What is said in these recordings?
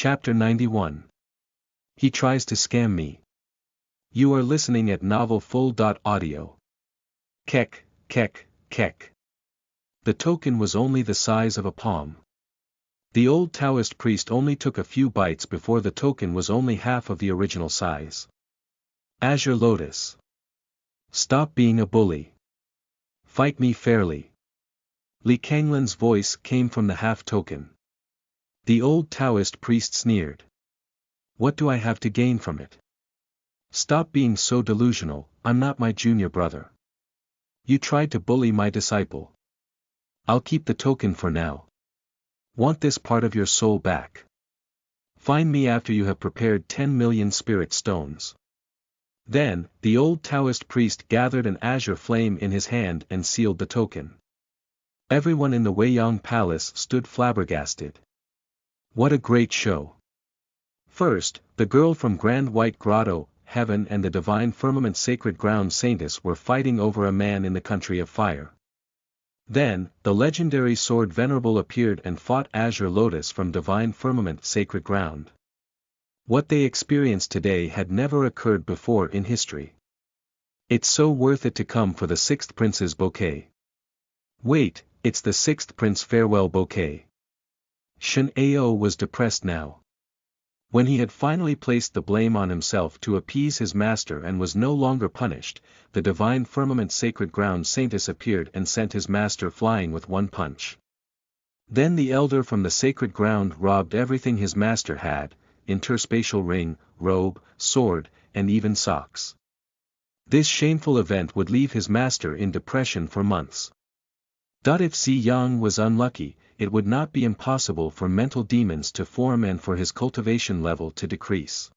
Chapter 91. He tries to scam me. You are listening at novelfull.audio. Kek, kek, kek. The token was only the size of a palm. The old Taoist priest only took a few bites before the token was only half of the original size. Azure Lotus. Stop being a bully. Fight me fairly. Li Kanglan's voice came from the half token. The old Taoist priest sneered. What do I have to gain from it? Stop being so delusional, I'm not my junior brother. You tried to bully my disciple. I'll keep the token for now. Want this part of your soul back? Find me after you have prepared 10 million spirit stones. Then, the old Taoist priest gathered an azure flame in his hand and sealed the token. Everyone in the Weiyang Palace stood flabbergasted. What a great show! First, the girl from Grand White Grotto, Heaven and the Divine Firmament Sacred Ground Saintess were fighting over a man in the Country of Fire. Then, the legendary sword Venerable appeared and fought Azure Lotus from Divine Firmament Sacred Ground. What they experienced today had never occurred before in history. It's so worth it to come for the 6th Prince's bouquet. Wait, it's the 6th Prince farewell bouquet. Shen Ao was depressed now. When he had finally placed the blame on himself to appease his master and was no longer punished, the Divine Firmament Sacred Ground Saintess appeared and sent his master flying with one punch. Then the elder from the Sacred Ground robbed everything his master had, interspatial ring, robe, sword, and even socks. This shameful event would leave his master in depression for months. If Ziyang was unlucky, it would not be impossible for mental demons to form and for his cultivation level to decrease.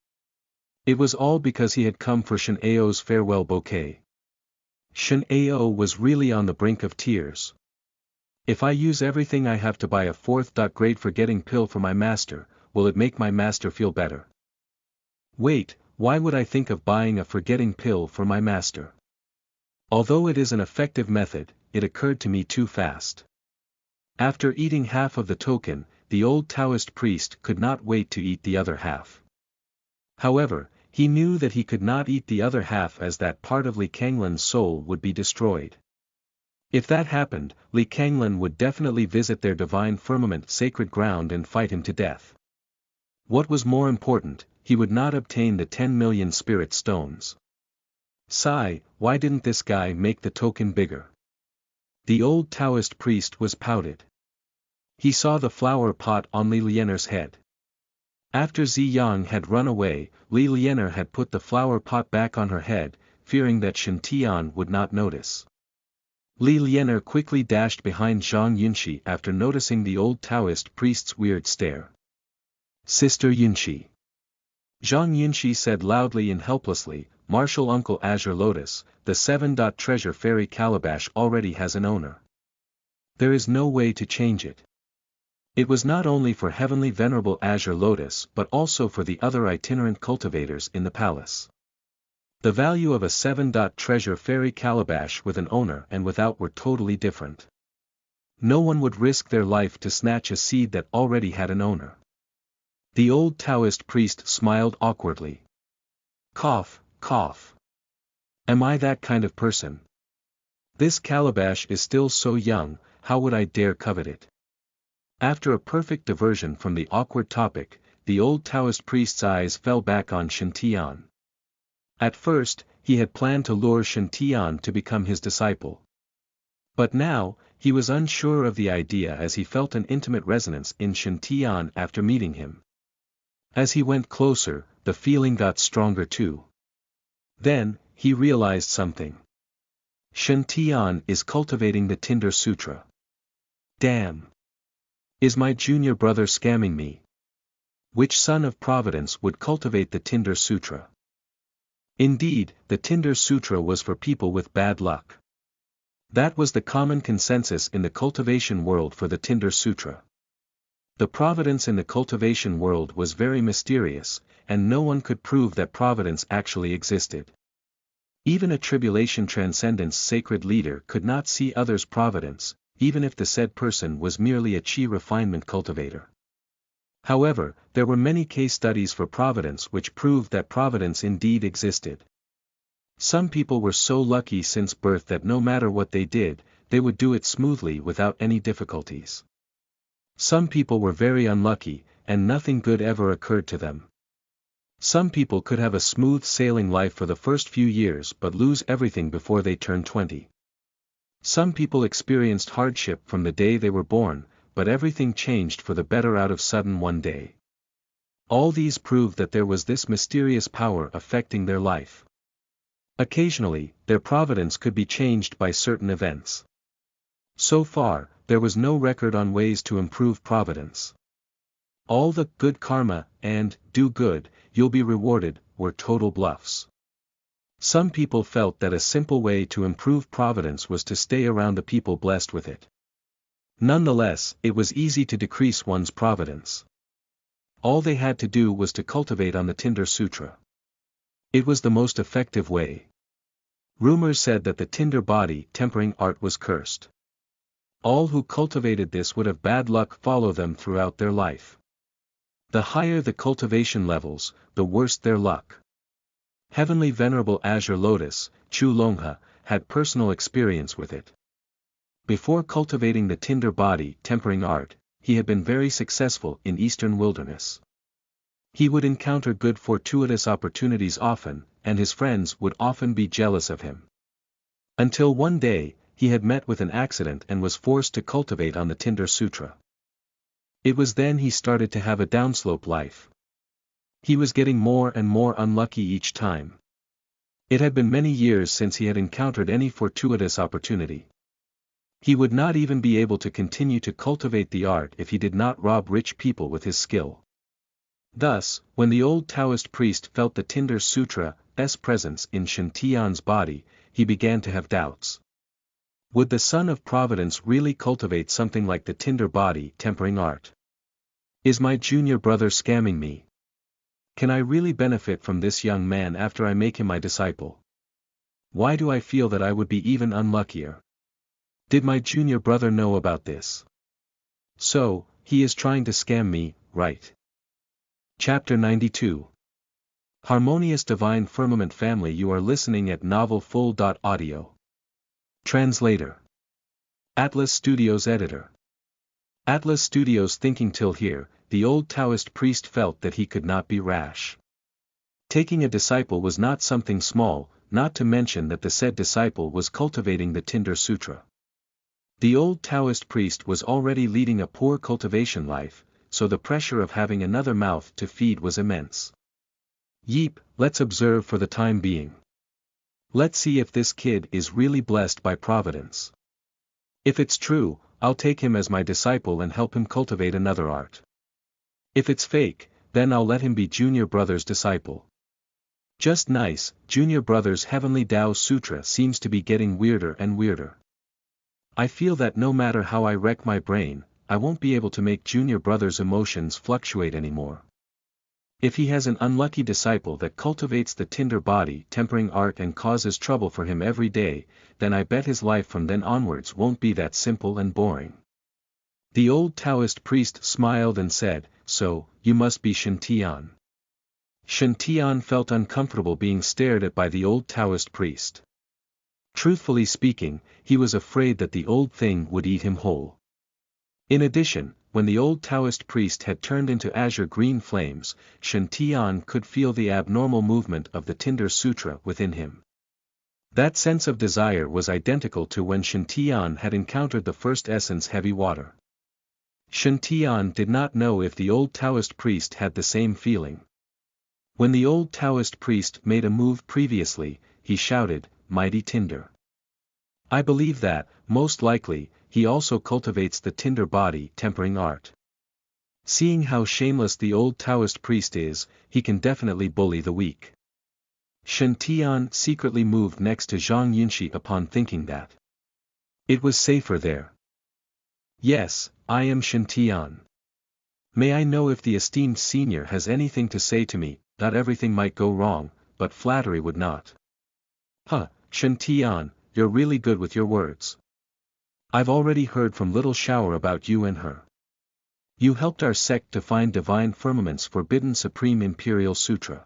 It was all because he had come for Shen Ao's farewell bouquet. Shen Ao was really on the brink of tears. If I use everything I have to buy a 4th grade forgetting pill for my master, will it make my master feel better? Wait, why would I think of buying a forgetting pill for my master? Although it is an effective method, it occurred to me too fast. After eating half of the token, the old Taoist priest could not wait to eat the other half. However, he knew that he could not eat the other half as that part of Li Kanglan's soul would be destroyed. If that happened, Li Kanglan would definitely visit their Divine Firmament Sacred Ground and fight him to death. What was more important, he would not obtain the 10 million spirit stones. Sigh, why didn't this guy make the token bigger? The old Taoist priest was pouted. He saw the flower pot on Li Lianer's head. After Ziyang had run away, Li Lianer had put the flower pot back on her head, fearing that Shen Tian would not notice. Li Lianer quickly dashed behind Zhang Yunxi after noticing the old Taoist priest's weird stare. Sister Yunxi. Zhang Yunxi said loudly and helplessly, Martial Uncle Azure Lotus, the 7. Treasure Fairy Calabash already has an owner. There is no way to change it. It was not only for Heavenly Venerable Azure Lotus but also for the other itinerant cultivators in the palace. The value of a 7. Treasure Fairy Calabash with an owner and without were totally different. No one would risk their life to snatch a seed that already had an owner. The old Taoist priest smiled awkwardly. Cough, cough. Am I that kind of person? This calabash is still so young, how would I dare covet it? After a perfect diversion from the awkward topic, the old Taoist priest's eyes fell back on Shen Tian. At first, he had planned to lure Shen Tian to become his disciple. But now, he was unsure of the idea as he felt an intimate resonance in Shen Tian after meeting him. As he went closer, the feeling got stronger too. Then, he realized something. Shen Tian is cultivating the Tinder Sutra. Damn! Is my junior brother scamming me? Which son of Providence would cultivate the Tinder Sutra? Indeed, the Tinder Sutra was for people with bad luck. That was the common consensus in the cultivation world for the Tinder Sutra. The providence in the cultivation world was very mysterious, and no one could prove that providence actually existed. Even a tribulation transcendence sacred leader could not see others' providence, even if the said person was merely a chi refinement cultivator. However, there were many case studies for Providence which proved that Providence indeed existed. Some people were so lucky since birth that no matter what they did, they would do it smoothly without any difficulties. Some people were very unlucky, and nothing good ever occurred to them. Some people could have a smooth sailing life for the first few years but lose everything before they turned 20. Some people experienced hardship from the day they were born, but everything changed for the better out of sudden one day. All these proved that there was this mysterious power affecting their life. Occasionally, their providence could be changed by certain events. So far, there was no record on ways to improve providence. All the good karma and do good, you'll be rewarded were total bluffs. Some people felt that a simple way to improve providence was to stay around the people blessed with it. Nonetheless, it was easy to decrease one's providence. All they had to do was to cultivate on the Tinder Sutra. It was the most effective way. Rumors said that the Tinder body tempering art was cursed. All who cultivated this would have bad luck follow them throughout their life. The higher the cultivation levels, the worse their luck. Heavenly Venerable Azure Lotus, Chu Longha, had personal experience with it. Before cultivating the Tinder body tempering art, he had been very successful in Eastern wilderness. He would encounter good fortuitous opportunities often, and his friends would often be jealous of him. Until one day, he had met with an accident and was forced to cultivate on the Tinder Sutra. It was then he started to have a downslope life. He was getting more and more unlucky each time. It had been many years since he had encountered any fortuitous opportunity. He would not even be able to continue to cultivate the art if he did not rob rich people with his skill. Thus, when the old Taoist priest felt the Tinder Sutra's presence in Shantian's body, he began to have doubts. Would the Son of Providence really cultivate something like the Tinder body tempering art? Is my junior brother scamming me? Can I really benefit from this young man after I make him my disciple? Why do I feel that I would be even unluckier? Did my junior brother know about this? So, he is trying to scam me, right? Chapter 92. Harmonious Divine Firmament Family. You are listening at novelfull.audio. Translator. Atlas Studios Editor. Atlas Studios. Thinking till here, the old Taoist priest felt that he could not be rash. Taking a disciple was not something small, not to mention that the said disciple was cultivating the Tinder Sutra. The old Taoist priest was already leading a poor cultivation life, so the pressure of having another mouth to feed was immense. Yeep, let's observe for the time being. Let's see if this kid is really blessed by Providence. If it's true, I'll take him as my disciple and help him cultivate another art. If it's fake, then I'll let him be Junior Brother's disciple. Just nice. Junior Brother's Heavenly Tao Sutra seems to be getting weirder and weirder. I feel that no matter how I wreck my brain, I won't be able to make Junior Brother's emotions fluctuate anymore. If he has an unlucky disciple that cultivates the Tinder body tempering art and causes trouble for him every day, then I bet his life from then onwards won't be that simple and boring. The old Taoist priest smiled and said, "So, you must be Shantian." Shantian felt uncomfortable being stared at by the old Taoist priest. Truthfully speaking, he was afraid that the old thing would eat him whole. In addition, when the old Taoist priest had turned into azure-green flames, Shantian could feel the abnormal movement of the Tinder Sutra within him. That sense of desire was identical to when Shantian had encountered the first essence heavy water. Shantian did not know if the old Taoist priest had the same feeling. When the old Taoist priest made a move previously, he shouted, "Mighty Tinder." I believe that, most likely, he also cultivates the Tinder body tempering art. Seeing how shameless the old Taoist priest is, he can definitely bully the weak. Shantian secretly moved next to Zhang Yunshi upon thinking that it was safer there. "Yes, I am Shantian. May I know if the esteemed senior has anything to say to me? Not everything might go wrong, but flattery would not." "Huh, Shantian, you're really good with your words. I've already heard from Little Shower about you and her. You helped our sect to find divine firmament's forbidden supreme imperial sutra.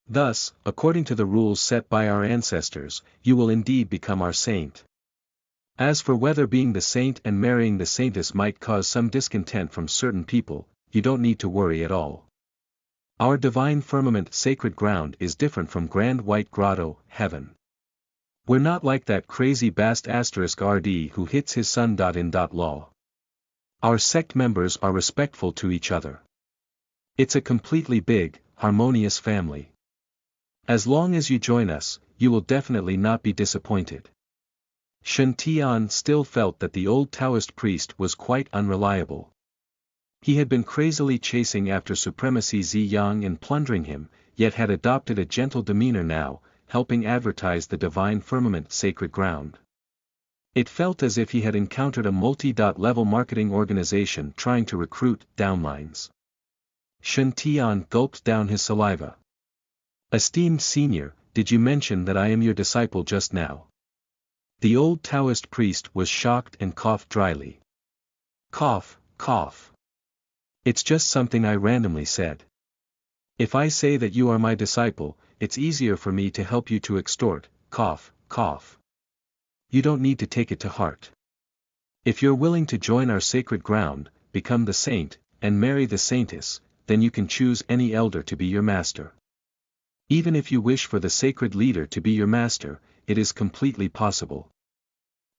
Thus, according to the rules set by our ancestors, you will indeed become our saint. As for whether being the saint and marrying the saintess might cause some discontent from certain people, you don't need to worry at all. Our divine firmament sacred ground is different from grand white grotto, heaven. We're not like that crazy bast *RD who hits his son. Law. Our sect members are respectful to each other. It's a completely big, harmonious family. As long as you join us, you will definitely not be disappointed. Shen Tian still felt that the old Taoist priest was quite unreliable. He had been crazily chasing after supremacy Ziyang and plundering him, yet had adopted a gentle demeanor now, helping advertise the divine firmament sacred ground. It felt as if he had encountered a multi-level marketing organization trying to recruit downlines. Shen Tian gulped down his saliva. Esteemed senior, did you mention that I am your disciple just now? The old Taoist priest was shocked and coughed dryly. Cough, cough. It's just something I randomly said. If I say that you are my disciple, it's easier for me to help you to extort, cough, cough. You don't need to take it to heart. If you're willing to join our sacred ground, become the saint, and marry the saintess, then you can choose any elder to be your master. Even if you wish for the sacred leader to be your master, it is completely possible.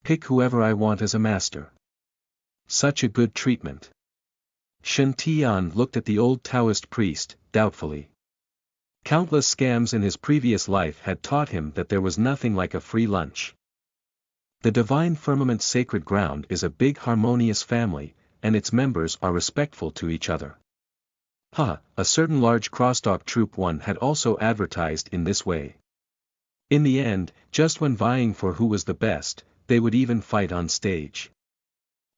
Pick whoever I want as a master. Such a good treatment. Shen Tian looked at the old Taoist priest, doubtfully. Countless scams in his previous life had taught him that there was nothing like a free lunch. The divine firmament sacred ground is a big harmonious family, and its members are respectful to each other. A certain large crosstalk troop one had also advertised in this way. In the end, just when vying for who was the best, they would even fight on stage.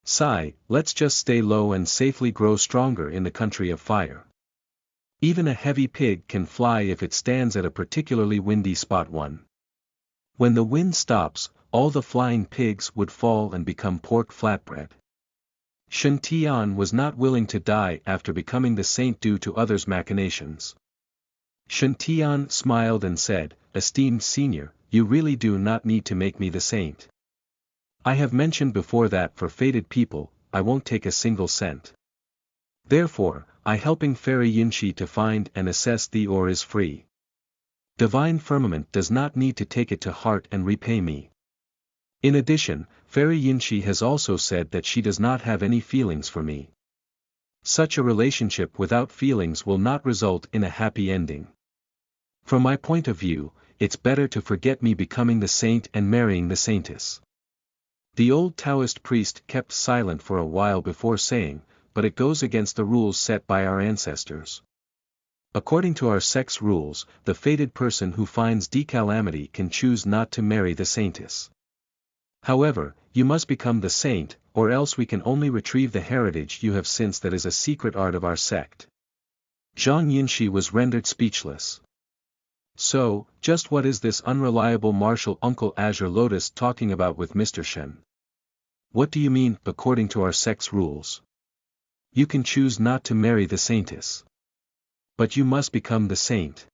Sigh, let's just stay low and safely grow stronger in the country of fire. Even a heavy pig can fly if it stands at a particularly windy spot. When the wind stops, all the flying pigs would fall and become pork flatbread. Shen Tian was not willing to die after becoming the saint due to others' machinations. Shen Tian smiled and said, Esteemed senior, you really do not need to make me the saint. I have mentioned before that for fated people, I won't take a single cent. Therefore, I helping Fairy Yunshi to find and assess the ore is free. Divine firmament does not need to take it to heart and repay me. In addition, Fairy Yunshi has also said that she does not have any feelings for me. Such a relationship without feelings will not result in a happy ending. From my point of view, it's better to forget me becoming the saint and marrying the saintess. The old Taoist priest kept silent for a while before saying, but it goes against the rules set by our ancestors. According to our sect's rules, the fated person who finds decalamity can choose not to marry the saintess. However, you must become the saint, or else we can only retrieve the heritage you have since that is a secret art of our sect. Zhang Yunshi was rendered speechless. So, just what is this unreliable martial Uncle Azure Lotus talking about with Mr. Shen? What do you mean, according to our sect's rules? You can choose not to marry the saintess. But you must become the saint.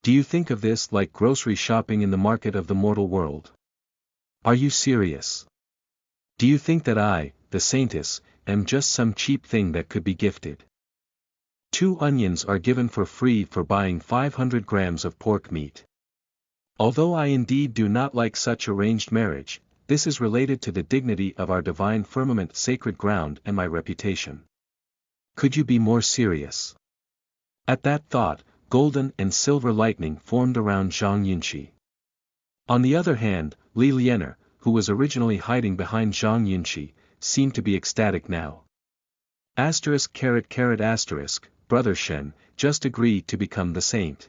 Do you think of this like grocery shopping in the market of the mortal world? Are you serious? Do you think that I, the saintess, am just some cheap thing that could be gifted? 2 onions are given for free for buying 500 grams of pork meat. Although I indeed do not like such arranged marriage, this is related to the dignity of our divine firmament sacred ground and my reputation. Could you be more serious? At that thought, golden and silver lightning formed around Zhang Yunshi. On the other hand, Li Lianer, who was originally hiding behind Zhang Yunshi, seemed to be ecstatic now. ******, Brother Shen, just agree to become the saint.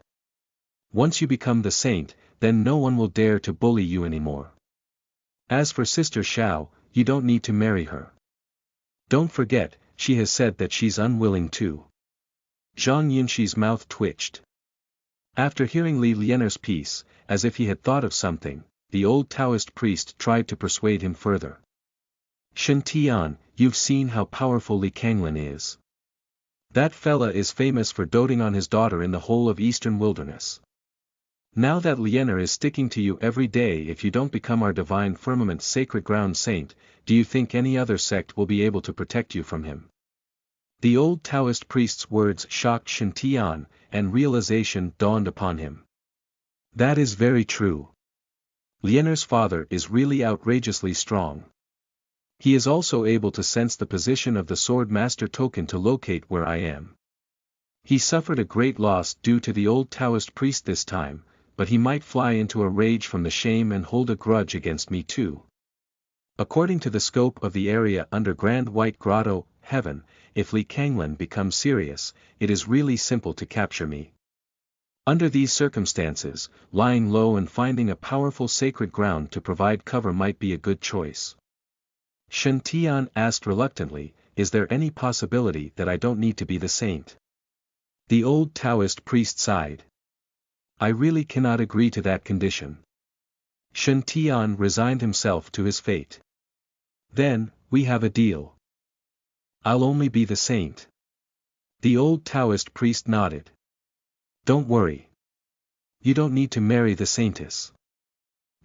Once you become the saint, then no one will dare to bully you anymore. As for Sister Xiao, you don't need to marry her. Don't forget, she has said that she's unwilling to. Zhang Yunshi's mouth twitched. After hearing Li Lianer's piece, as if he had thought of something, the old Taoist priest tried to persuade him further. Shen Tian, you've seen how powerful Li Kanglin is. That fella is famous for doting on his daughter in the whole of eastern wilderness. Now that Lianer is sticking to you every day if you don't become our divine firmament's sacred ground saint, do you think any other sect will be able to protect you from him? The old Taoist priest's words shocked Shen Tian, and realization dawned upon him. That is very true. Lianer's father is really outrageously strong. He is also able to sense the position of the Sword Master token to locate where I am. He suffered a great loss due to the old Taoist priest this time, but he might fly into a rage from the shame and hold a grudge against me too. According to the scope of the area under Grand White Grotto, Heaven, if Li Kanglin becomes serious, it is really simple to capture me. Under these circumstances, lying low and finding a powerful sacred ground to provide cover might be a good choice. Shen Tian asked reluctantly, is there any possibility that I don't need to be the saint? The old Taoist priest sighed. I really cannot agree to that condition. Shen Tian resigned himself to his fate. Then, we have a deal. I'll only be the saint. The old Taoist priest nodded. Don't worry. You don't need to marry the saintess.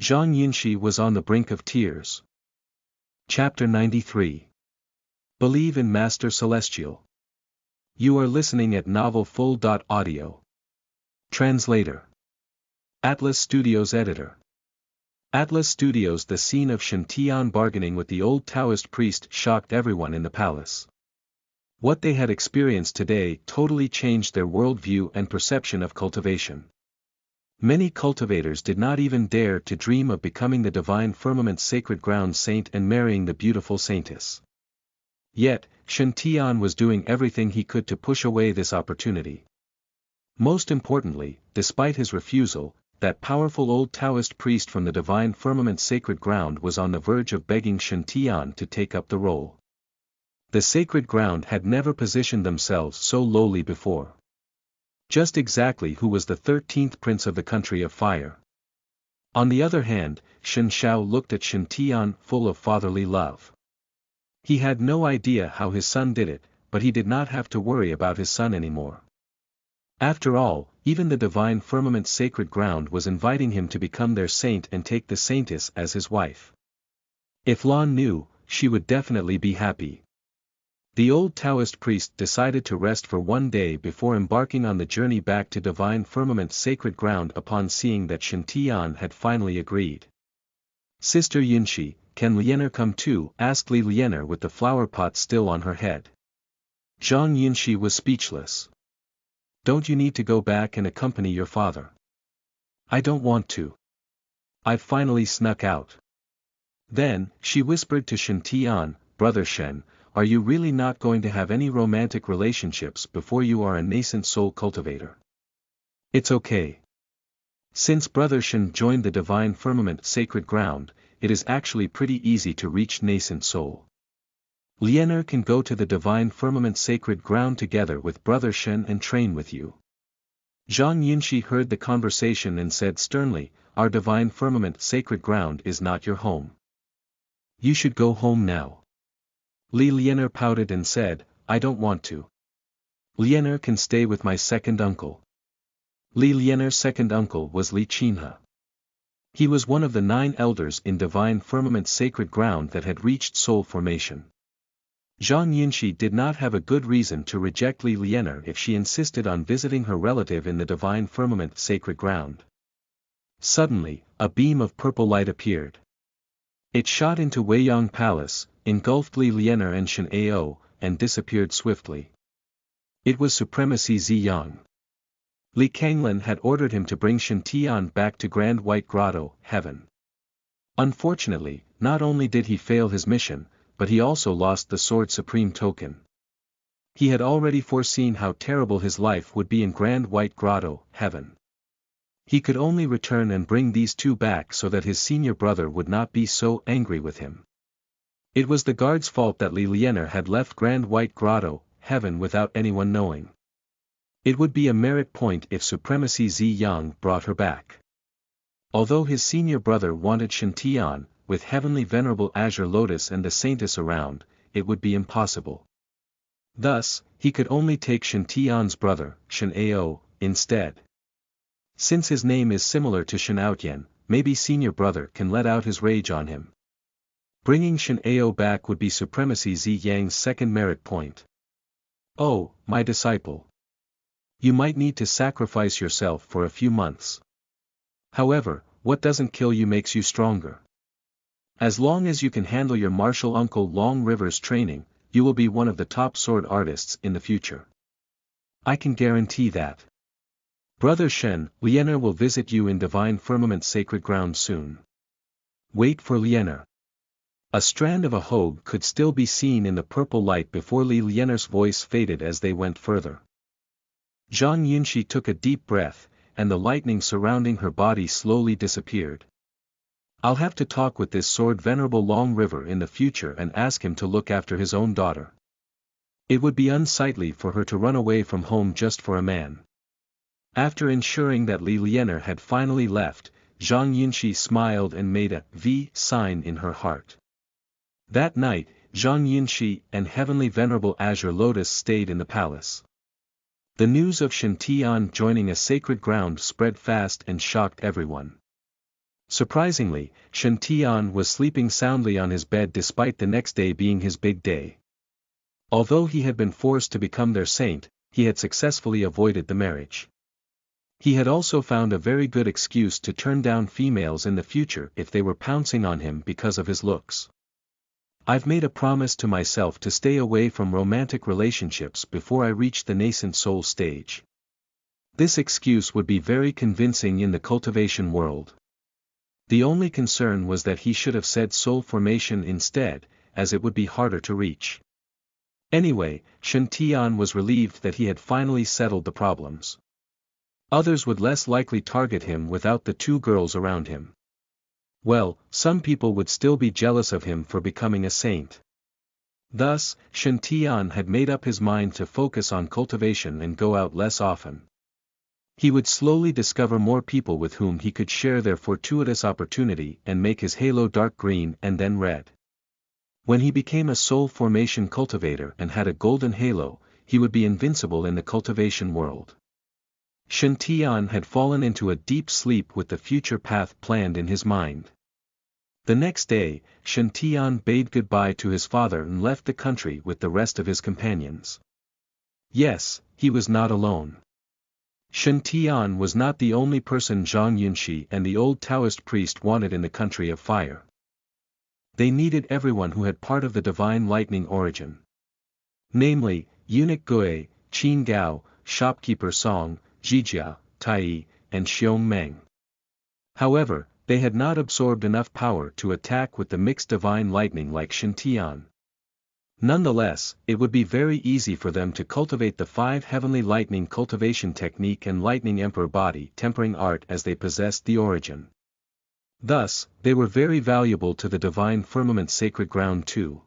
Zhang Yinshi was on the brink of tears. Chapter 93. Believe in Master Celestial. You are listening at novelfull.audio. Translator. Atlas Studios Editor. Atlas Studios. The scene of Shen Tian bargaining with the old Taoist priest shocked everyone in the palace. What they had experienced today totally changed their worldview and perception of cultivation. Many cultivators did not even dare to dream of becoming the divine firmament's sacred ground saint and marrying the beautiful saintess. Yet, Shen Tian was doing everything he could to push away this opportunity. Most importantly, despite his refusal, that powerful old Taoist priest from the divine firmament's sacred ground was on the verge of begging Shen Tian to take up the role. The sacred ground had never positioned themselves so lowly before. Just exactly who was the 13th prince of the country of fire? On the other hand, Shen Shao looked at Shen Tian full of fatherly love. He had no idea how his son did it, but he did not have to worry about his son anymore. After all, even the divine firmament's sacred ground was inviting him to become their saint and take the saintess as his wife. If Lan knew, she would definitely be happy. The old Taoist priest decided to rest for one day before embarking on the journey back to divine firmament's sacred ground upon seeing that Shen Tian had finally agreed. Sister Yinshi, can Lianer come too? Asked Li Lianer with the flower pot still on her head. Zhang Yinshi was speechless. Don't you need to go back and accompany your father? I don't want to. I've finally snuck out. Then, she whispered to Shen Tian, Brother Shen, are you really not going to have any romantic relationships before you are a nascent soul cultivator? It's okay. Since Brother Shen joined the divine firmament sacred ground, it is actually pretty easy to reach nascent soul. Lianer can go to the divine firmament sacred ground together with Brother Shen and train with you. Zhang Yinshi heard the conversation and said sternly, our divine firmament sacred ground is not your home. You should go home now. Li Lianer pouted and said, I don't want to. Lianer can stay with my second uncle. Li Lianer's second uncle was Li Qinhe. He was one of the 9 elders in divine firmament sacred ground that had reached soul formation. Zhang Yinshi did not have a good reason to reject Li Lianer if she insisted on visiting her relative in the divine firmament sacred ground. Suddenly, a beam of purple light appeared. It shot into Weiyang Palace, engulfed Li Lianer and Shen Ao, and disappeared swiftly. It was Supremacy Ziyang. Li Kanglin had ordered him to bring Shen Tian back to Grand White Grotto, Heaven. Unfortunately, not only did he fail his mission, but he also lost the Sword Supreme token. He had already foreseen how terrible his life would be in Grand White Grotto, Heaven. He could only return and bring these 2 back so that his senior brother would not be so angry with him. It was the guard's fault that Li Lianer had left Grand White Grotto, Heaven without anyone knowing. It would be a merit point if Supremacy Ziyang brought her back. Although his senior brother wanted Shen Tian, with heavenly venerable azure lotus and the saintess around, it would be impossible. Thus, he could only take Shen Tian's brother, Shen Ao, instead. Since his name is similar to Shen Outyen, maybe senior brother can let out his rage on him. Bringing Shen Ao back would be supremacy Zi Yang's second merit point. Oh, my disciple. You might need to sacrifice yourself for a few months. However, what doesn't kill you makes you stronger. As long as you can handle your martial uncle Long River's training, you will be one of the top sword artists in the future. I can guarantee that. Brother Shen, Lianer will visit you in Divine Firmament Sacred Ground soon. Wait for Lianer. A strand of a hogue could still be seen in the purple light before Lianer's voice faded as they went further. Zhang Yunshi took a deep breath, and the lightning surrounding her body slowly disappeared. I'll have to talk with this sword Venerable Long River in the future and ask him to look after his own daughter. It would be unsightly for her to run away from home just for a man. After ensuring that Lianer had finally left, Zhang Yunshi smiled and made a V sign in her heart. That night, Zhang Yunshi and Heavenly Venerable Azure Lotus stayed in the palace. The news of Shen Tian joining a sacred ground spread fast and shocked everyone. Surprisingly, Shen Tian was sleeping soundly on his bed despite the next day being his big day. Although he had been forced to become their saint, he had successfully avoided the marriage. He had also found a very good excuse to turn down females in the future if they were pouncing on him because of his looks. I've made a promise to myself to stay away from romantic relationships before I reach the nascent soul stage. This excuse would be very convincing in the cultivation world. The only concern was that he should have said soul formation instead, as it would be harder to reach. Anyway, Shen Tian was relieved that he had finally settled the problems. Others would less likely target him without the two girls around him. Well, some people would still be jealous of him for becoming a saint. Thus, Shen Tian had made up his mind to focus on cultivation and go out less often. He would slowly discover more people with whom he could share their fortuitous opportunity and make his halo dark green and then red. When he became a soul formation cultivator and had a golden halo, he would be invincible in the cultivation world. Shen Tian had fallen into a deep sleep with the future path planned in his mind. The next day, Shen Tian bade goodbye to his father and left the country with the rest of his companions. Yes, he was not alone. Shen Tian was not the only person Zhang Yunshi and the old Taoist priest wanted in the country of fire. They needed everyone who had part of the divine lightning origin. Namely, Eunuch Gui, Qin Gao, Shopkeeper Song, Jijia, Tai, and Xiong Meng. However, they had not absorbed enough power to attack with the mixed divine lightning like Shen Tian. Nonetheless, it would be very easy for them to cultivate the 5 heavenly lightning cultivation technique and lightning emperor body tempering art as they possessed the origin. Thus, they were very valuable to the divine firmament sacred ground too.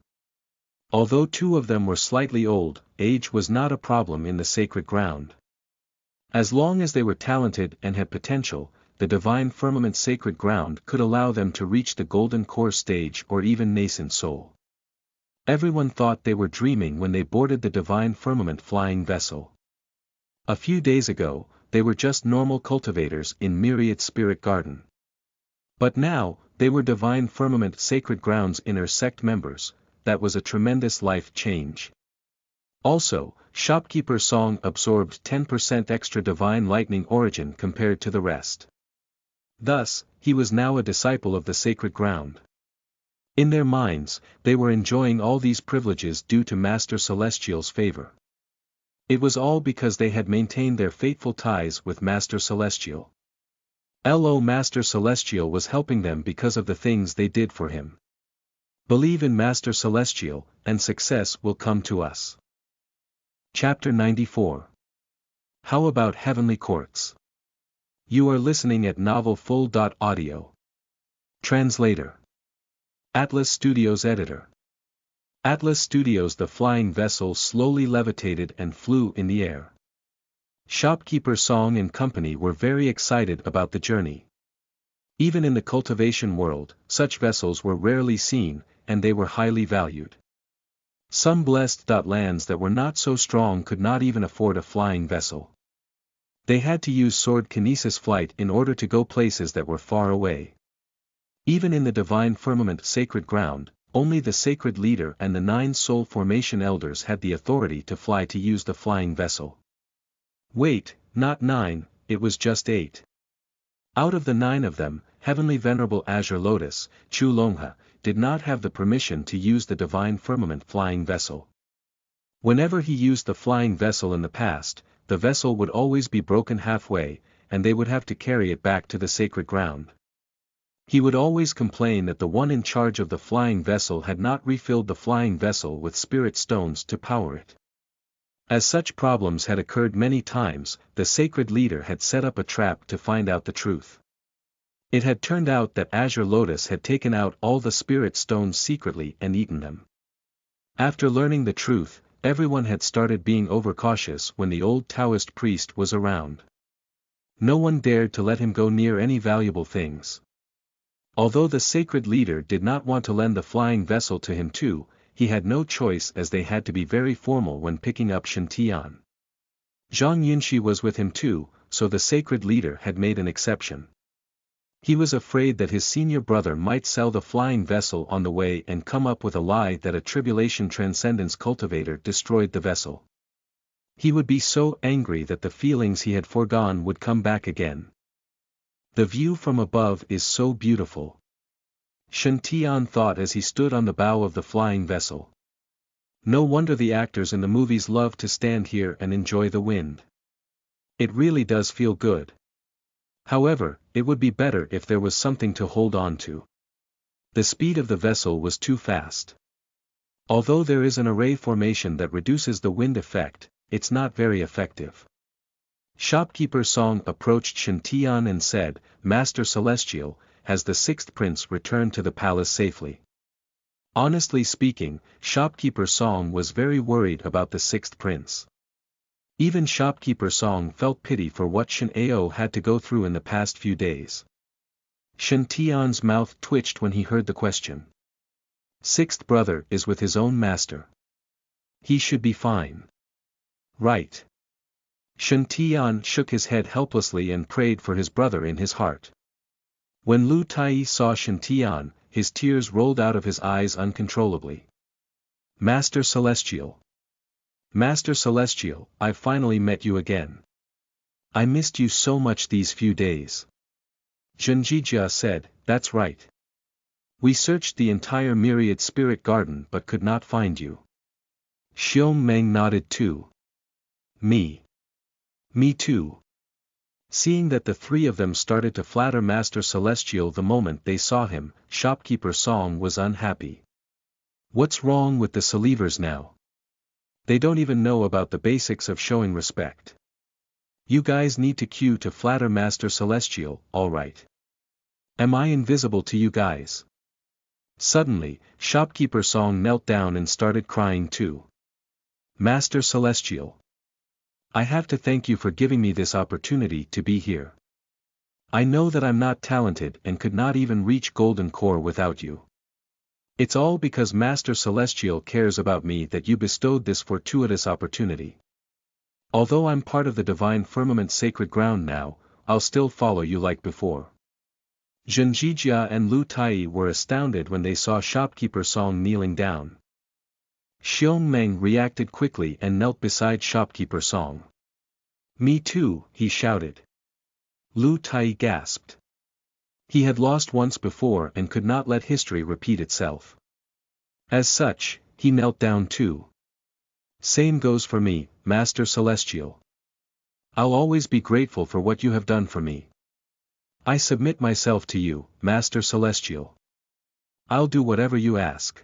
Although 2 of them were slightly old, age was not a problem in the sacred ground. As long as they were talented and had potential, the divine firmament sacred ground could allow them to reach the golden core stage or even nascent soul. Everyone thought they were dreaming when they boarded the divine firmament flying vessel. A few days ago, they were just normal cultivators in Myriad Spirit Garden. But now, they were divine firmament sacred grounds inner sect members. That was a tremendous life change. Also, Shopkeeper Song absorbed 10% extra divine lightning origin compared to the rest. Thus, he was now a disciple of the sacred ground. In their minds, they were enjoying all these privileges due to Master Celestial's favor. It was all because they had maintained their fateful ties with Master Celestial. Master Celestial was helping them because of the things they did for him. Believe in Master Celestial, and success will come to us. Chapter 94. How about Heavenly Courts? You are listening at novelfull.audio. Translator. Atlas Studios Editor. Atlas Studios. The flying vessel slowly levitated and flew in the air. Shopkeeper Song and company were very excited about the journey. Even in the cultivation world, such vessels were rarely seen, and they were highly valued. Some blessed lands that were not so strong could not even afford a flying vessel. They had to use sword kinesis flight in order to go places that were far away. Even in the divine firmament sacred ground, only the sacred leader and the 9 soul formation elders had the authority to fly to use the flying vessel. Wait, not 9, it was just 8. Out of the 9 of them, Heavenly Venerable Azure Lotus, Chu Longha, did not have the permission to use the divine firmament flying vessel. Whenever he used the flying vessel in the past, the vessel would always be broken halfway, and they would have to carry it back to the sacred ground. He would always complain that the one in charge of the flying vessel had not refilled the flying vessel with spirit stones to power it. As such problems had occurred many times, the sacred leader had set up a trap to find out the truth. It had turned out that Azure Lotus had taken out all the spirit stones secretly and eaten them. After learning the truth, everyone had started being overcautious when the old Taoist priest was around. No one dared to let him go near any valuable things. Although the sacred leader did not want to lend the flying vessel to him too, he had no choice as they had to be very formal when picking up Shantian. Zhang Yunxi was with him too, so the sacred leader had made an exception. He was afraid that his senior brother might sell the flying vessel on the way and come up with a lie that a tribulation transcendence cultivator destroyed the vessel. He would be so angry that the feelings he had foregone would come back again. The view from above is so beautiful. Shantian thought as he stood on the bow of the flying vessel. No wonder the actors in the movies love to stand here and enjoy the wind. It really does feel good. However, it would be better if there was something to hold on to. The speed of the vessel was too fast. Although there is an array formation that reduces the wind effect, it's not very effective. Shopkeeper Song approached Shantian and said, "Master Celestial, has the 6th prince returned to the palace safely?" Honestly speaking, Shopkeeper Song was very worried about the 6th prince. Even Shopkeeper Song felt pity for what Shan Ao had to go through in the past few days. Shantian's mouth twitched when he heard the question. 6th brother is with his own master. He should be fine. Right. Shantian shook his head helplessly and prayed for his brother in his heart. When Lu Tai saw Shantian, his tears rolled out of his eyes uncontrollably. Master Celestial. Master Celestial, I've finally met you again. I missed you so much these few days. Zhenjijia said, "That's right. We searched the entire myriad spirit garden but could not find you." Xiong Meng nodded too. Me too. Seeing that the 3 of them started to flatter Master Celestial the moment they saw him, Shopkeeper Song was unhappy. What's wrong with the Celivers now? They don't even know about the basics of showing respect. You guys need to queue to flatter Master Celestial, alright? Am I invisible to you guys? Suddenly, Shopkeeper Song knelt down and started crying too. Master Celestial. I have to thank you for giving me this opportunity to be here. I know that I'm not talented and could not even reach Golden Core without you. It's all because Master Celestial cares about me that you bestowed this fortuitous opportunity. Although I'm part of the divine firmament sacred ground now, I'll still follow you like before. Zhenjijia and Lu Tai were astounded when they saw Shopkeeper Song kneeling down. Xiong Meng reacted quickly and knelt beside Shopkeeper Song. Me too, he shouted. Lu Tai gasped. He had lost once before and could not let history repeat itself. As such, he knelt down too. Same goes for me, Master Celestial. I'll always be grateful for what you have done for me. I submit myself to you, Master Celestial. I'll do whatever you ask.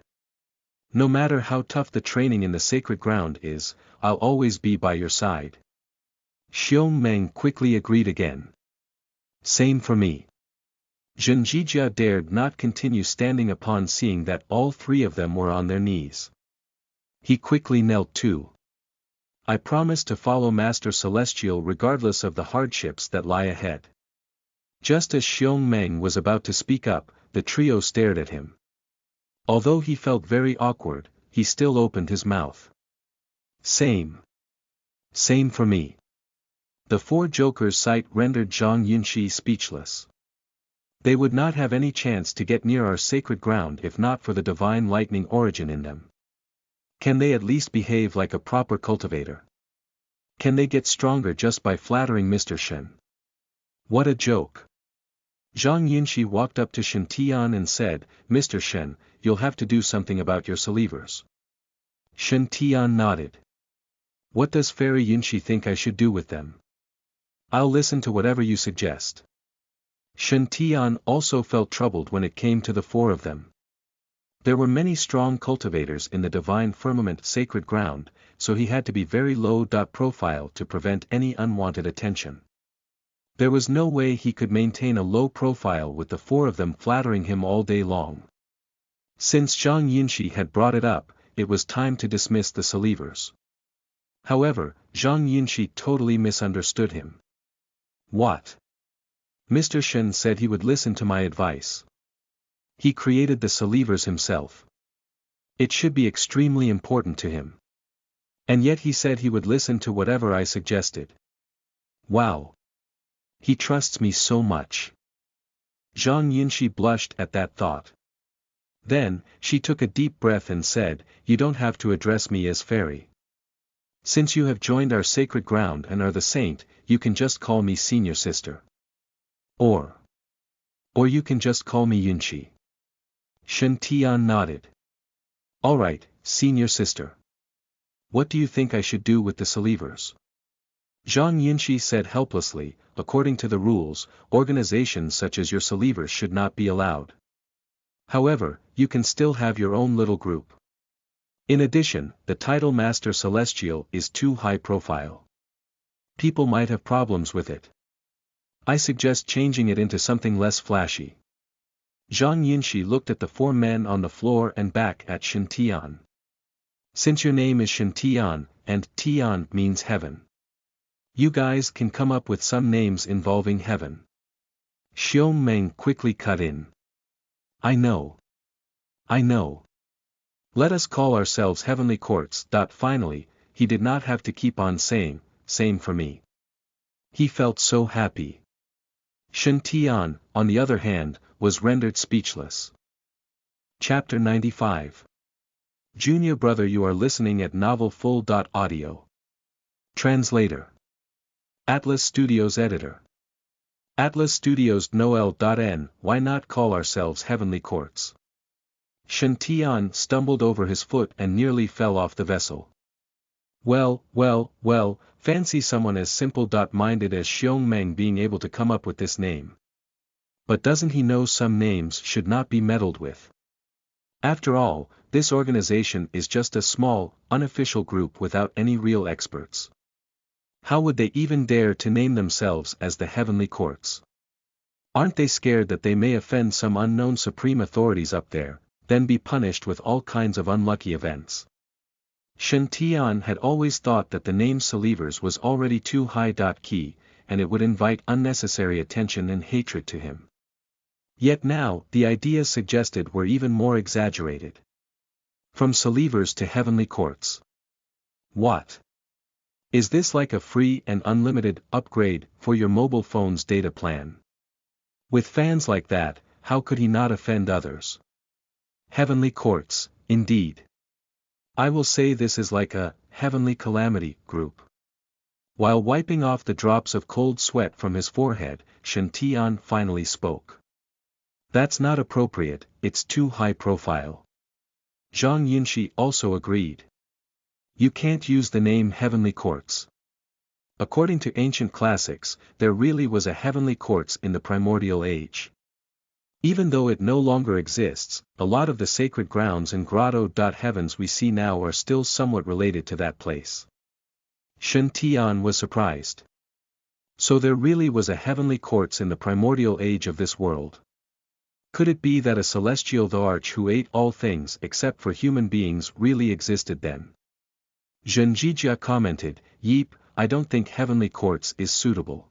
No matter how tough the training in the sacred ground is, I'll always be by your side. Xiong Meng quickly agreed again. Same for me. Zhenjijia dared not continue standing upon seeing that all 3 of them were on their knees. He quickly knelt too. I promise to follow Master Celestial regardless of the hardships that lie ahead. Just as Xiong Meng was about to speak up, the trio stared at him. Although he felt very awkward, he still opened his mouth. Same. Same for me. The four jokers' sight rendered Zhang Yunxi speechless. They would not have any chance to get near our sacred ground if not for the divine lightning origin in them. Can they at least behave like a proper cultivator? Can they get stronger just by flattering Mr. Shen? What a joke. Zhang Yunxi walked up to Shen Tian and said, Mr. Shen, you'll have to do something about your Salivers. Shen Tian nodded. What does Fairy Yunxi think I should do with them? I'll listen to whatever you suggest. Shen Tian also felt troubled when it came to the four of them. There were many strong cultivators in the divine firmament sacred ground, so he had to be very low profile to prevent any unwanted attention. There was no way he could maintain a low profile with the four of them flattering him all day long. Since Zhang Yunxi had brought it up, it was time to dismiss the Salivers. However, Zhang Yunxi totally misunderstood him. What? Mr. Shen said he would listen to my advice. He created the Salivers himself. It should be extremely important to him. And yet he said he would listen to whatever I suggested. Wow. He trusts me so much. Zhang Yunxi blushed at that thought. Then, she took a deep breath and said, You don't have to address me as fairy. Since you have joined our sacred ground and are the saint, you can just call me senior sister. Or you can just call me Yunxi. Shen Tian nodded. Alright, senior sister. What do you think I should do with the Salivers? Zhang Yunxi said helplessly, according to the rules, organizations such as your Salivers should not be allowed. However, you can still have your own little group. In addition, the title Master Celestial is too high profile. People might have problems with it. I suggest changing it into something less flashy. Zhang Yunxi looked at the four men on the floor and back at Shen Tian. Since your name is Shen Tian, and Tian means heaven, you guys can come up with some names involving heaven. Xiong Meng quickly cut in. I know. Let us call ourselves Heavenly Courts. Finally, he did not have to keep on saying, same for me. He felt so happy. Shen Tian, on the other hand, was rendered speechless. Chapter 95. Junior brother, you are listening at novelfull.audio. Translator. Atlas Studios Editor. Atlas Studios Noel.n. Why not call ourselves Heavenly Courts? Shen Tian stumbled over his foot and nearly fell off the vessel. Well, fancy someone as simple-minded as Xiong Meng being able to come up with this name. But doesn't he know some names should not be meddled with? After all, this organization is just a small, unofficial group without any real experts. How would they even dare to name themselves as the Heavenly Courts? Aren't they scared that they may offend some unknown supreme authorities up there, then be punished with all kinds of unlucky events? Shen Tian had always thought that the name Salivers was already too high. Key, and it would invite unnecessary attention and hatred to him. Yet now, the ideas suggested were even more exaggerated. From Salivers to Heavenly Courts. What? Is this like a free and unlimited upgrade for your mobile phone's data plan? With fans like that, how could he not offend others? Heavenly Courts, indeed. I will say this is like a heavenly calamity group. While wiping off the drops of cold sweat from his forehead, Shen Tian finally spoke. That's not appropriate, it's too high profile. Zhang Yunxi also agreed. You can't use the name Heavenly Courts. According to ancient classics, there really was a Heavenly Courts in the primordial age. Even though it no longer exists, a lot of the sacred grounds and grotto. Heavens we see now are still somewhat related to that place. Shen Tian was surprised. So there really was a Heavenly Courts in the primordial age of this world. Could it be that a celestial arch who ate all things except for human beings really existed then? Zhen Jijia commented, Yeep, I don't think Heavenly Courts is suitable.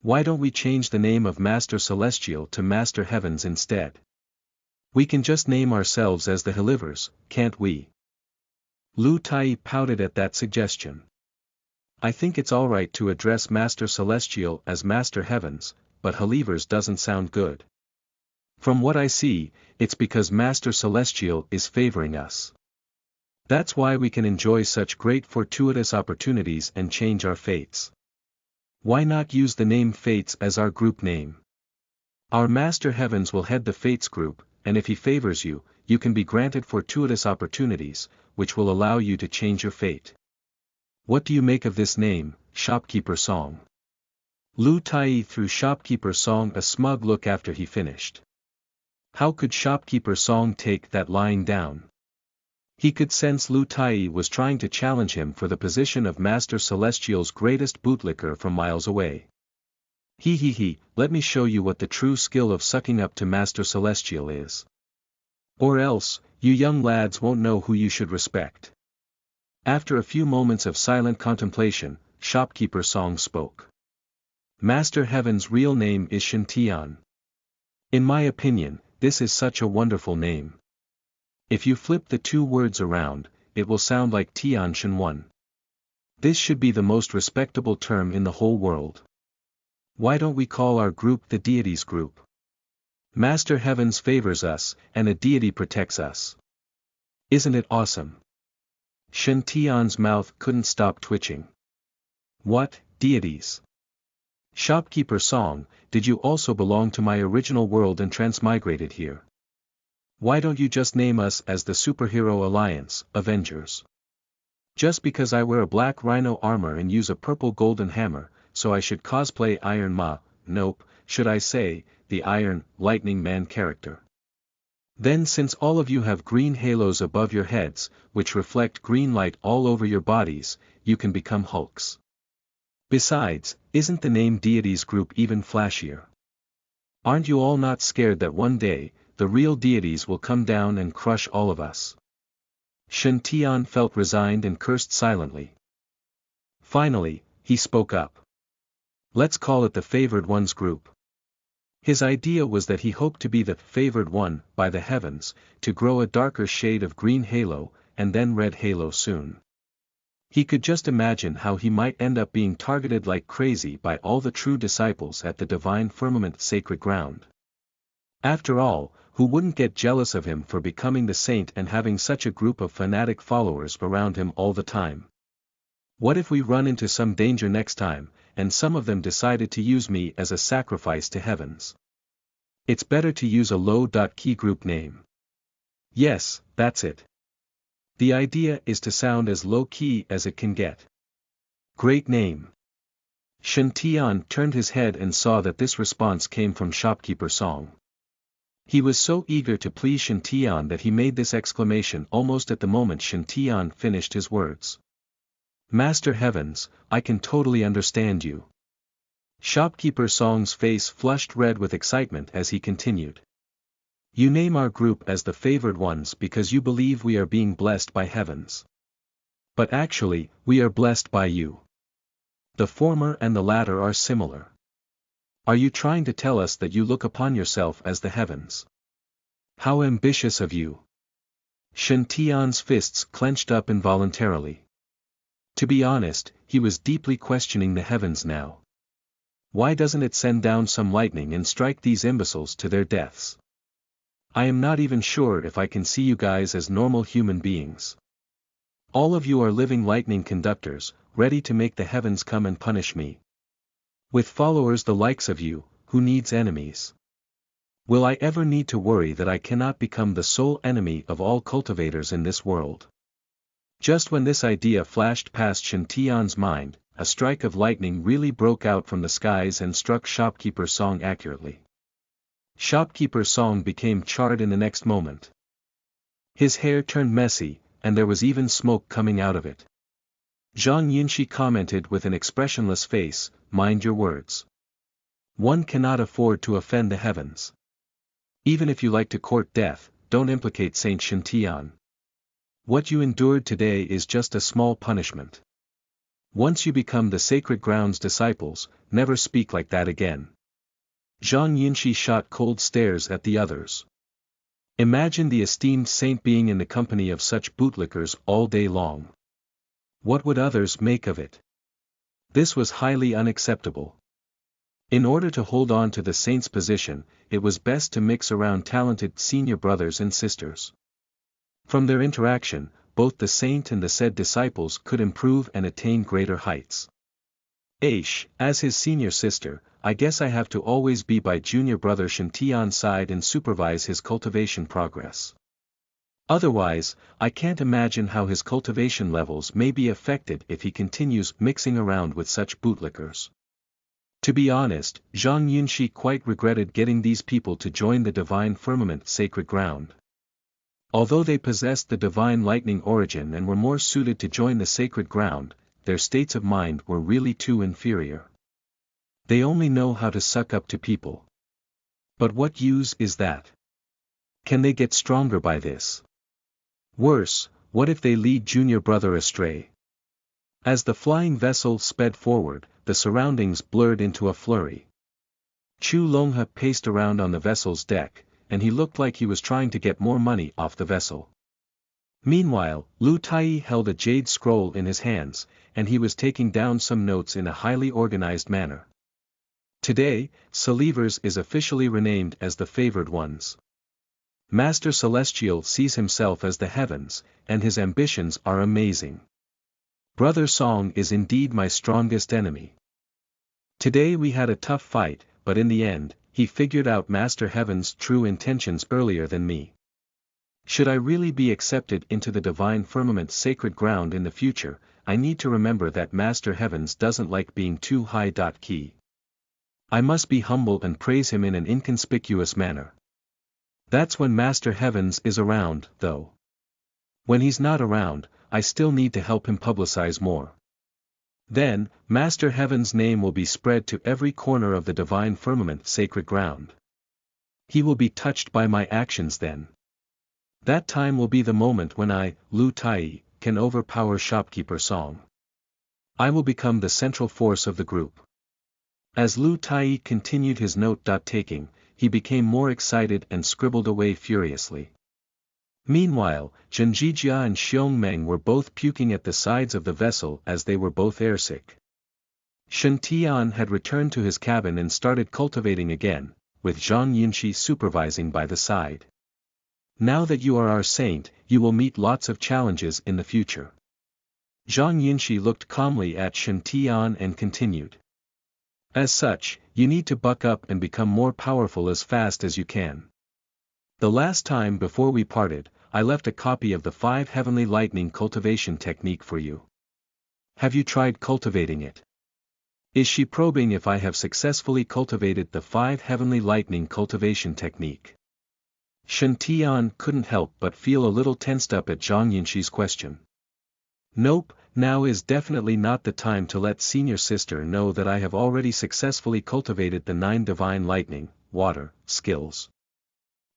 Why don't we change the name of Master Celestial to Master Heavens instead? We can just name ourselves as the Helivers, can't we? Lu Tai pouted at that suggestion. I think it's alright to address Master Celestial as Master Heavens, but Helivers doesn't sound good. From what I see, it's because Master Celestial is favoring us. That's why we can enjoy such great fortuitous opportunities and change our fates. Why not use the name Fates as our group name? Our Master Heavens will head the Fates group, and if he favors you, you can be granted fortuitous opportunities, which will allow you to change your fate. What do you make of this name, Shopkeeper Song? Lu Tai threw Shopkeeper Song a smug look after he finished. How could Shopkeeper Song take that lying down? He could sense Lu Tai was trying to challenge him for the position of Master Celestial's greatest bootlicker from miles away. He, let me show you what the true skill of sucking up to Master Celestial is. Or else, you young lads won't know who you should respect. After a few moments of silent contemplation, Shopkeeper Song spoke. Master Heaven's real name is Shen Tian. In my opinion, this is such a wonderful name. If you flip the two words around, it will sound like Tian Shen 1. This should be the most respectable term in the whole world. Why don't we call our group the Deities Group? Master Heavens favors us, and a deity protects us. Isn't it awesome? Shen Tian's mouth couldn't stop twitching. What, deities? Shopkeeper Song, did you also belong to my original world and transmigrated here? Why don't you just name us as the Superhero Alliance, Avengers? Just because I wear a black rhino armor and use a purple golden hammer, so I should cosplay Iron Ma, nope, should I say, the Iron, Lightning Man character. Then since all of you have green halos above your heads, which reflect green light all over your bodies, you can become Hulks. Besides, isn't the name Deities Group even flashier? Aren't you all not scared that one day, the real deities will come down and crush all of us? Shen Tian felt resigned and cursed silently. Finally, he spoke up. Let's call it the Favored Ones Group. His idea was that he hoped to be the favored one by the heavens, to grow a darker shade of green halo, and then red halo soon. He could just imagine how he might end up being targeted like crazy by all the true disciples at the divine firmament sacred ground. After all, who wouldn't get jealous of him for becoming the saint and having such a group of fanatic followers around him all the time? What if we run into some danger next time, and some of them decided to use me as a sacrifice to heavens? It's better to use a low-key group name. Yes, that's it. The idea is to sound as low-key as it can get. Great name. Shen Tian turned his head and saw that this response came from Shopkeeper Song. He was so eager to please Shen Tian that he made this exclamation almost at the moment Shen Tian finished his words. Master Heavens, I can totally understand you. Shopkeeper Song's face flushed red with excitement as he continued. You name our group as the favored ones because you believe we are being blessed by heavens. But actually, we are blessed by you. The former and the latter are similar. Are you trying to tell us that you look upon yourself as the heavens? How ambitious of you. Shen Tian's fists clenched up involuntarily. To be honest, he was deeply questioning the heavens now. Why doesn't it send down some lightning and strike these imbeciles to their deaths? I am not even sure if I can see you guys as normal human beings. All of you are living lightning conductors, ready to make the heavens come and punish me. With followers the likes of you, who needs enemies? Will I ever need to worry that I cannot become the sole enemy of all cultivators in this world? Just when this idea flashed past Shen Tian's mind, a strike of lightning really broke out from the skies and struck Shopkeeper Song accurately. Shopkeeper Song became charred in the next moment. His hair turned messy, and there was even smoke coming out of it. Zhang Yinshi commented with an expressionless face, mind your words. One cannot afford to offend the heavens. Even if you like to court death, don't implicate Saint Shen Tian. What you endured today is just a small punishment. Once you become the sacred ground's disciples, never speak like that again. Zhang Yunshi shot cold stares at the others. Imagine the esteemed saint being in the company of such bootlickers all day long. What would others make of it? This was highly unacceptable. In order to hold on to the saint's position, it was best to mix around talented senior brothers and sisters. From their interaction, both the saint and the said disciples could improve and attain greater heights. Aish, as his senior sister, I guess I have to always be by junior brother Shantian's side and supervise his cultivation progress. Otherwise, I can't imagine how his cultivation levels may be affected if he continues mixing around with such bootlickers. To be honest, Zhang Yunshi quite regretted getting these people to join the divine firmament sacred ground. Although they possessed the divine lightning origin and were more suited to join the sacred ground, their states of mind were really too inferior. They only know how to suck up to people. But what use is that? Can they get stronger by this? Worse, what if they lead junior brother astray? As the flying vessel sped forward, the surroundings blurred into a flurry. Chu Longhe paced around on the vessel's deck, and he looked like he was trying to get more money off the vessel. Meanwhile, Lu Tai held a jade scroll in his hands, and he was taking down some notes in a highly organized manner. Today, Celivers is officially renamed as the favored ones. Master Celestial sees himself as the heavens, and his ambitions are amazing. Brother Song is indeed my strongest enemy. Today we had a tough fight, but in the end, he figured out Master Heaven's true intentions earlier than me. Should I really be accepted into the divine firmament's sacred ground in the future, I need to remember that Master Heavens doesn't like being too high. Key. I must be humble and praise him in an inconspicuous manner. That's when Master Heavens is around, though. When he's not around, I still need to help him publicize more. Then, Master Heaven's name will be spread to every corner of the divine firmament sacred ground. He will be touched by my actions then. That time will be the moment when I, Lu Tai, can overpower Shopkeeper Song. I will become the central force of the group. As Lu Tai continued his note-taking, he became more excited and scribbled away furiously. Meanwhile, Zhenjijia and Xiongmeng were both puking at the sides of the vessel as they were both airsick. Shen Tian had returned to his cabin and started cultivating again, with Zhang Yunshi supervising by the side. Now that you are our saint, you will meet lots of challenges in the future. Zhang Yunshi looked calmly at Shen Tian and continued. As such, you need to buck up and become more powerful as fast as you can. The last time before we parted, I left a copy of the 5 Heavenly Lightning cultivation technique for you. Have you tried cultivating it? Is she probing if I have successfully cultivated the 5 Heavenly Lightning cultivation technique? Shen Tian couldn't help but feel a little tensed up at Zhang Yunshi's question. Nope, now is definitely not the time to let senior sister know that I have already successfully cultivated the 9 divine lightning, water, skills.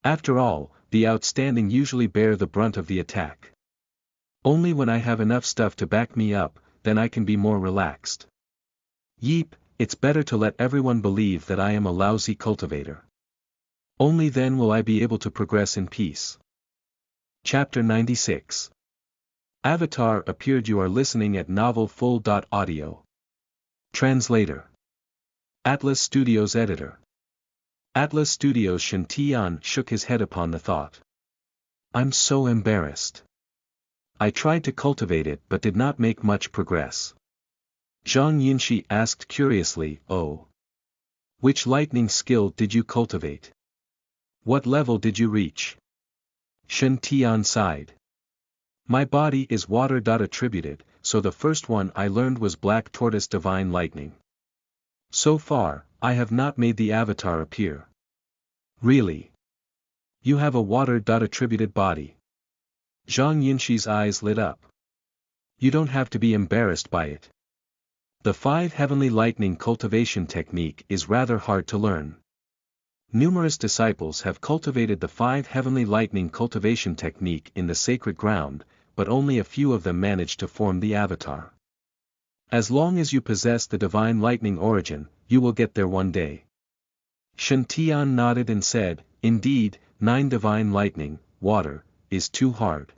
After all, the outstanding usually bear the brunt of the attack. Only when I have enough stuff to back me up, then I can be more relaxed. Yeep, it's better to let everyone believe that I am a lousy cultivator. Only then will I be able to progress in peace. Chapter 96. Avatar appeared. You are listening at novelfull.audio. Translator. Atlas Studios Editor. Atlas Studios. Shen Tian shook his head upon the thought. I'm so embarrassed. I tried to cultivate it but did not make much progress. Zhang Yunshi asked curiously, oh. Which lightning skill did you cultivate? What level did you reach? Shen Tian sighed. My body is water. Attributed, so the first one I learned was Black Tortoise Divine Lightning. So far, I have not made the avatar appear. Really? You have a water. Attributed body. Zhang Yunshi's eyes lit up. You don't have to be embarrassed by it. The 5 Heavenly Lightning cultivation technique is rather hard to learn. Numerous disciples have cultivated the 5 Heavenly Lightning cultivation technique in the sacred ground, but only a few of them managed to form the avatar. As long as you possess the divine lightning origin, you will get there one day. Shantian nodded and said, indeed, 9 divine lightning, water, is too hard.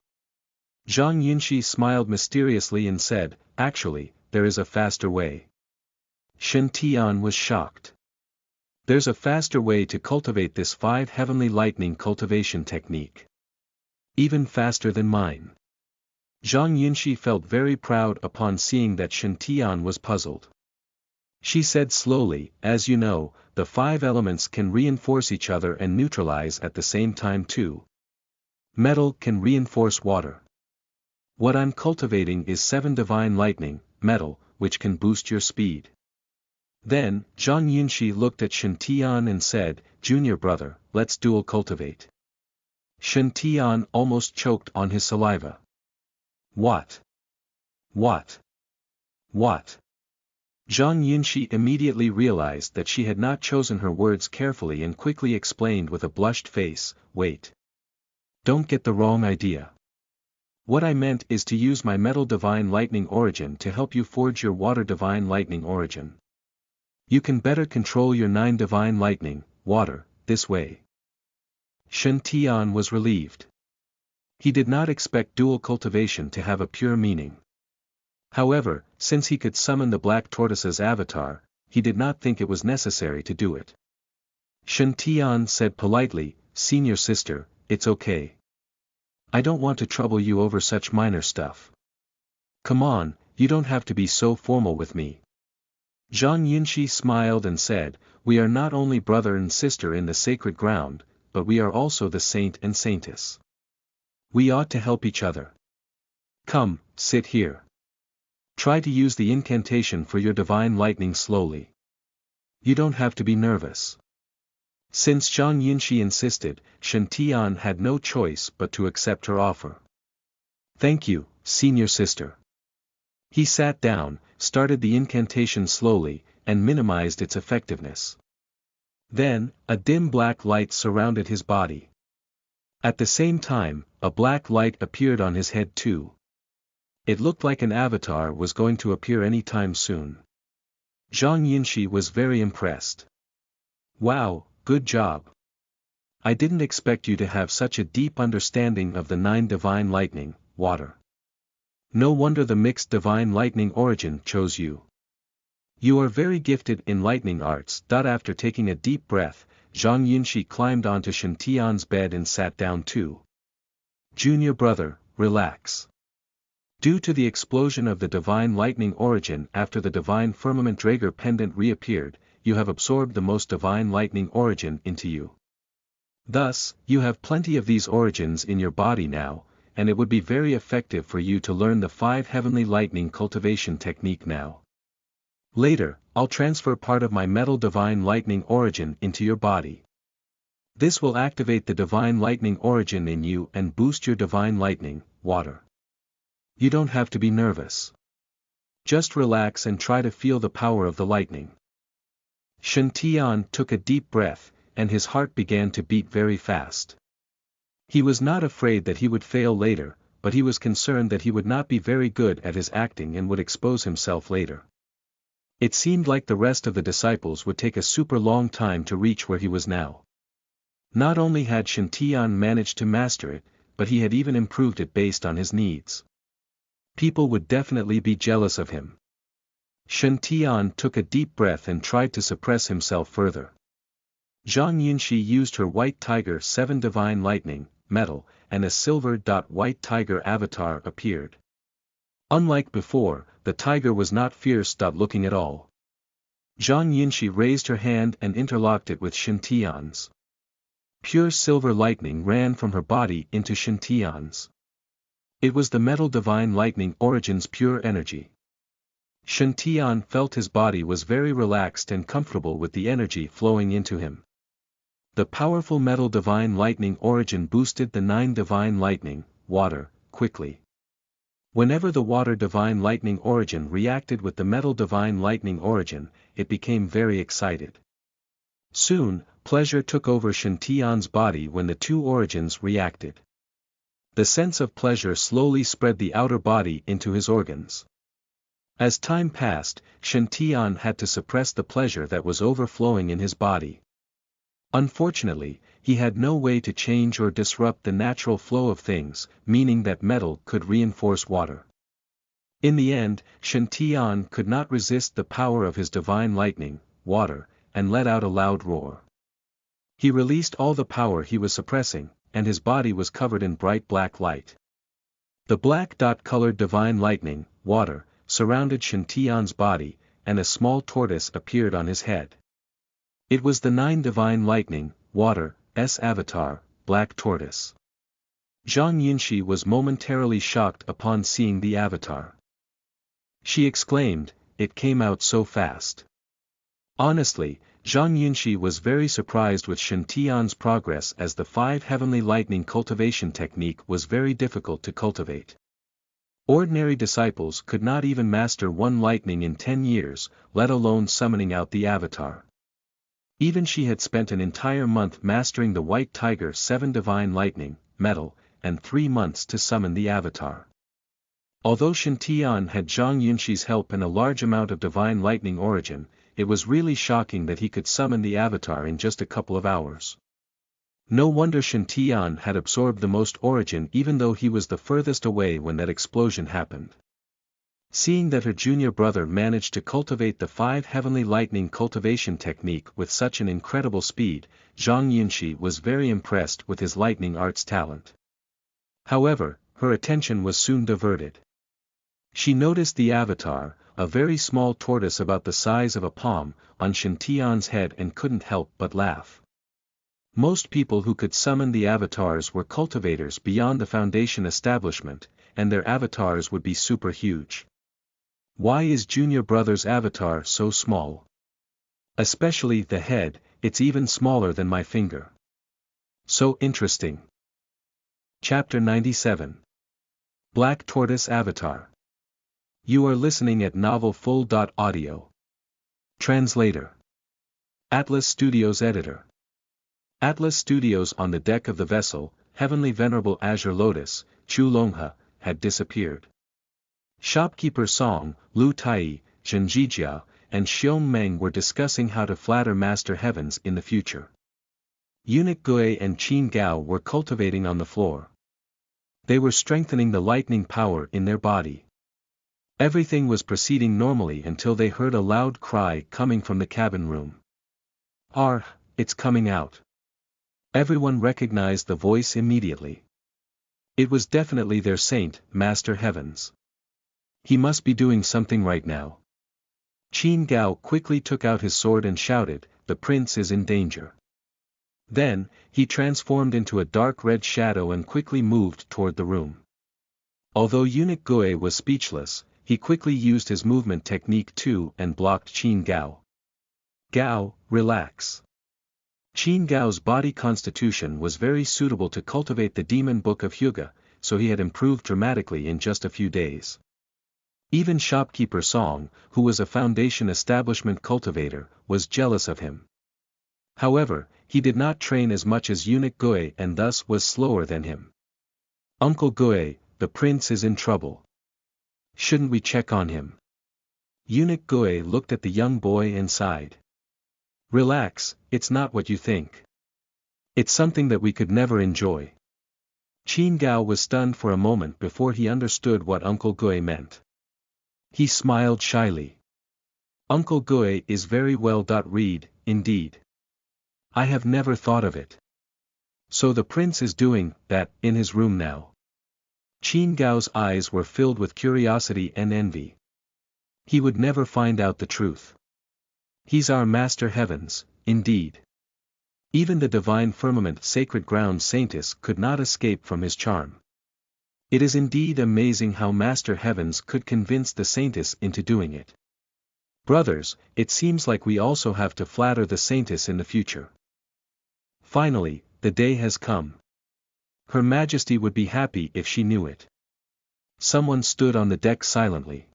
Zhang Yunshi smiled mysteriously and said, actually, there is a faster way. Shantian was shocked. There's a faster way to cultivate this 5 heavenly lightning cultivation technique. Even faster than mine. Zhang Yunshi felt very proud upon seeing that Shantian was puzzled. She said slowly, as you know, the 5 elements can reinforce each other and neutralize at the same time too. Metal can reinforce water. What I'm cultivating is 7 divine lightning, metal, which can boost your speed. Then, Zhang Yunshi looked at Shantian and said, Junior brother, let's dual cultivate. Shantian almost choked on his saliva. What? What? What? Zhang Yunshi immediately realized that she had not chosen her words carefully and quickly explained with a blushed face, wait. Don't get the wrong idea. What I meant is to use my metal divine lightning origin to help you forge your water divine lightning origin. You can better control your 9 divine lightning, water, this way. Shantian was relieved. He did not expect dual cultivation to have a pure meaning. However, since he could summon the black tortoise's avatar, he did not think it was necessary to do it. Shantian said politely, Senior sister, it's okay. I don't want to trouble you over such minor stuff. Come on, you don't have to be so formal with me. Zhang Yunshi smiled and said, we are not only brother and sister in the sacred ground, but we are also the saint and saintess. We ought to help each other. Come, sit here. Try to use the incantation for your divine lightning slowly. You don't have to be nervous. Since Zhang Yunshi insisted, Shantian had no choice but to accept her offer. Thank you, senior sister. He sat down, started the incantation slowly, and minimized its effectiveness. Then, a dim black light surrounded his body. At the same time, a black light appeared on his head too. It looked like an avatar was going to appear any time soon. Zhang Yunshi was very impressed. Wow, good job. I didn't expect you to have such a deep understanding of the 9 divine lightning, water. No wonder the mixed divine lightning origin chose you. You are very gifted in lightning arts. After taking a deep breath, Zhang Yunshi climbed onto Shantian's bed and sat down too. Junior brother, relax. Due to the explosion of the divine lightning origin after the divine firmament Draeger pendant reappeared, you have absorbed the most divine lightning origin into you. Thus, you have plenty of these origins in your body now, and it would be very effective for you to learn the 5 heavenly lightning cultivation technique now. Later, I'll transfer part of my metal divine lightning origin into your body. This will activate the divine lightning origin in you and boost your divine lightning, water. You don't have to be nervous. Just relax and try to feel the power of the lightning. Shantian took a deep breath, and his heart began to beat very fast. He was not afraid that he would fail later, but he was concerned that he would not be very good at his acting and would expose himself later. It seemed like the rest of the disciples would take a super long time to reach where he was now. Not only had Shantian managed to master it, but he had even improved it based on his needs. People would definitely be jealous of him. Shantian took a deep breath and tried to suppress himself further. Zhang Yunshi used her white tiger 7 divine lightning, metal, and a silver white tiger avatar appeared. Unlike before, the tiger was not fierce looking at all. Zhang Yunshi raised her hand and interlocked it with Shantian's. Pure silver lightning ran from her body into Shantian's. It was the metal divine lightning origin's pure energy. Shantian felt his body was very relaxed and comfortable with the energy flowing into him. The powerful metal divine lightning origin boosted the 9 divine lightning, water, quickly. Whenever the water divine lightning origin reacted with the metal divine lightning origin, it became very excited. Soon, pleasure took over Shantian's body when the 2 origins reacted. The sense of pleasure slowly spread the outer body into his organs. As time passed, Shen Tian had to suppress the pleasure that was overflowing in his body. Unfortunately, he had no way to change or disrupt the natural flow of things, meaning that metal could reinforce water. In the end, Shen Tian could not resist the power of his divine lightning, water, and let out a loud roar. He released all the power he was suppressing, and his body was covered in bright black light. The black dot-colored divine lightning, water, surrounded Shen Tian's body, and a small tortoise appeared on his head. It was the 9 divine lightning, water's avatar, Black Tortoise. Zhang Yunxi was momentarily shocked upon seeing the avatar. She exclaimed, "It came out so fast." Honestly, Zhang Yunxi was very surprised with Shen Tian's progress, as the 5 heavenly lightning cultivation technique was very difficult to cultivate. Ordinary disciples could not even master 1 lightning in 10 years, let alone summoning out the avatar. Even she had spent an entire month mastering the White Tiger 7 divine lightning, metal, and 3 months to summon the avatar. Although Shen Tian had Zhang Yunxi's help and a large amount of divine lightning origin, it was really shocking that he could summon the avatar in just a couple of hours. No wonder Shen Tian had absorbed the most origin, even though he was the furthest away when that explosion happened. Seeing that her junior brother managed to cultivate the 5 heavenly lightning cultivation technique with such an incredible speed, Zhang Yunxi was very impressed with his lightning arts talent. However, her attention was soon diverted. She noticed the avatar, a very small tortoise about the size of a palm, on Shen Tian's head and couldn't help but laugh. Most people who could summon the avatars were cultivators beyond the foundation establishment, and their avatars would be super huge. Why is junior brother's avatar so small? Especially the head, it's even smaller than my finger. So interesting. Chapter 97. Black Tortoise Avatar. You are listening at novelfull.audio. Translator. Atlas Studios Editor. Atlas Studios. On the deck of the vessel, Heavenly Venerable Azure Lotus, Chu Longhe, had disappeared. Shopkeeper Song, Lu Tai, Zhen Zhijia, and Xiong Meng were discussing how to flatter Master Heavens in the future. Eunuch Gui and Qin Gao were cultivating on the floor. They were strengthening the lightning power in their body. Everything was proceeding normally until they heard a loud cry coming from the cabin room. It's coming out. Everyone recognized the voice immediately. It was definitely their saint, Master Heavens. He must be doing something right now. Qin Gao quickly took out his sword and shouted, "The prince is in danger." Then, he transformed into a dark red shadow and quickly moved toward the room. Although Eunuch Gui was speechless, he quickly used his movement technique too and blocked Qin Gao. "Gao, relax." Qin Gao's body constitution was very suitable to cultivate the demon book of Hyuga, so he had improved dramatically in just a few days. Even Shopkeeper Song, who was a foundation establishment cultivator, was jealous of him. However, he did not train as much as Eunuch Gui and thus was slower than him. "Uncle Gui, the prince is in trouble. Shouldn't we check on him?" Eunuch Gui looked at the young boy and sighed. "Relax, it's not what you think. It's something that we could never enjoy." Qin Gao was stunned for a moment before he understood what Uncle Gui meant. He smiled shyly. "Uncle Gui is very well. Read, indeed. I have never thought of it. So the prince is doing that in his room now." Qin Gao's eyes were filled with curiosity and envy. He would never find out the truth. He's our Master Heavens, indeed. Even the divine firmament sacred ground saintess could not escape from his charm. It is indeed amazing how Master Heavens could convince the saintess into doing it. Brothers, it seems like we also have to flatter the saintess in the future. Finally, the day has come. Her Majesty would be happy if she knew it. Someone stood on the deck silently.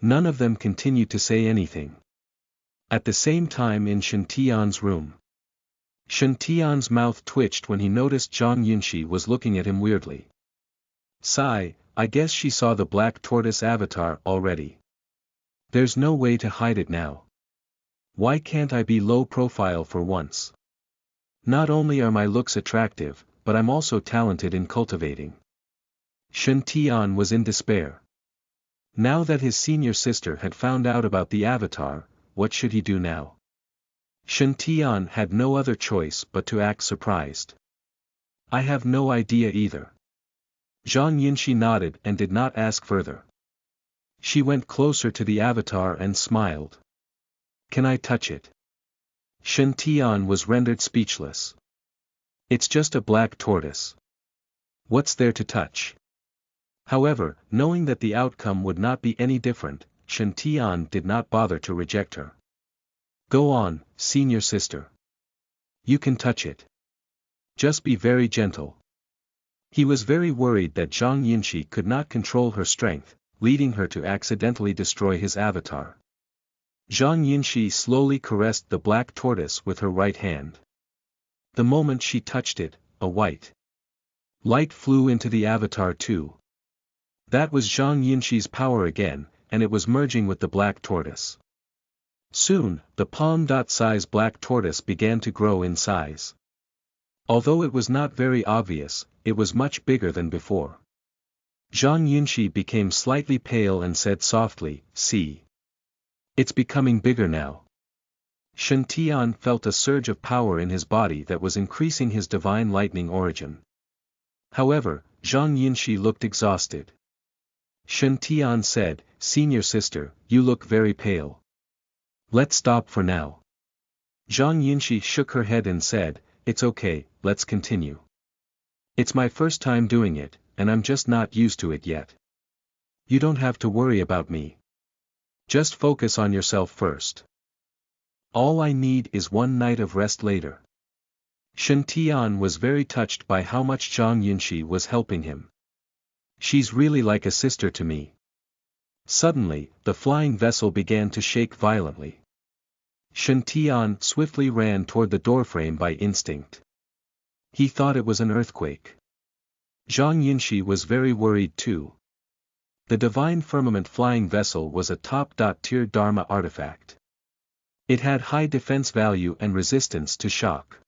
None of them continued to say anything. At the same time in Shen Tian's room. Shen Tian's mouth twitched when he noticed Zhang Yunxi was looking at him weirdly. Sigh, I guess she saw the black tortoise avatar already. There's no way to hide it now. Why can't I be low profile for once? Not only are my looks attractive, but I'm also talented in cultivating. Shen Tian was in despair. Now that his senior sister had found out about the avatar, what should he do now? Shen Tian had no other choice but to act surprised. I have no idea either. Zhang Yinshi nodded and did not ask further. She went closer to the avatar and smiled. Can I touch it? Shen Tian was rendered speechless. It's just a black tortoise. What's there to touch? However, knowing that the outcome would not be any different, Shen Tian did not bother to reject her. Go on, senior sister. You can touch it. Just be very gentle. He was very worried that Zhang Yinshi could not control her strength, leading her to accidentally destroy his avatar. Zhang Yinshi slowly caressed the black tortoise with her right hand. The moment she touched it, a white light flew into the avatar too. That was Zhang Yinshi's power again, and it was merging with the black tortoise. Soon, the palm-size black tortoise began to grow in size. Although it was not very obvious, it was much bigger than before. Zhang Yinshi became slightly pale and said softly, "See. It's becoming bigger now." Shen Tian felt a surge of power in his body that was increasing his divine lightning origin. However, Zhang Yinshi looked exhausted. Shen Tian said, "Senior sister, you look very pale. Let's stop for now." Zhang Yinshi shook her head and said, "It's okay, let's continue. It's my first time doing it, and I'm just not used to it yet. You don't have to worry about me. Just focus on yourself first. All I need is one night of rest later." Shen Tian was very touched by how much Zhang Yinshi was helping him. She's really like a sister to me. Suddenly, the flying vessel began to shake violently. Shen Tian swiftly ran toward the doorframe by instinct. He thought it was an earthquake. Zhang Yinshi was very worried too. The divine firmament flying vessel was a top-tier Dharma artifact. It had high defense value and resistance to shock.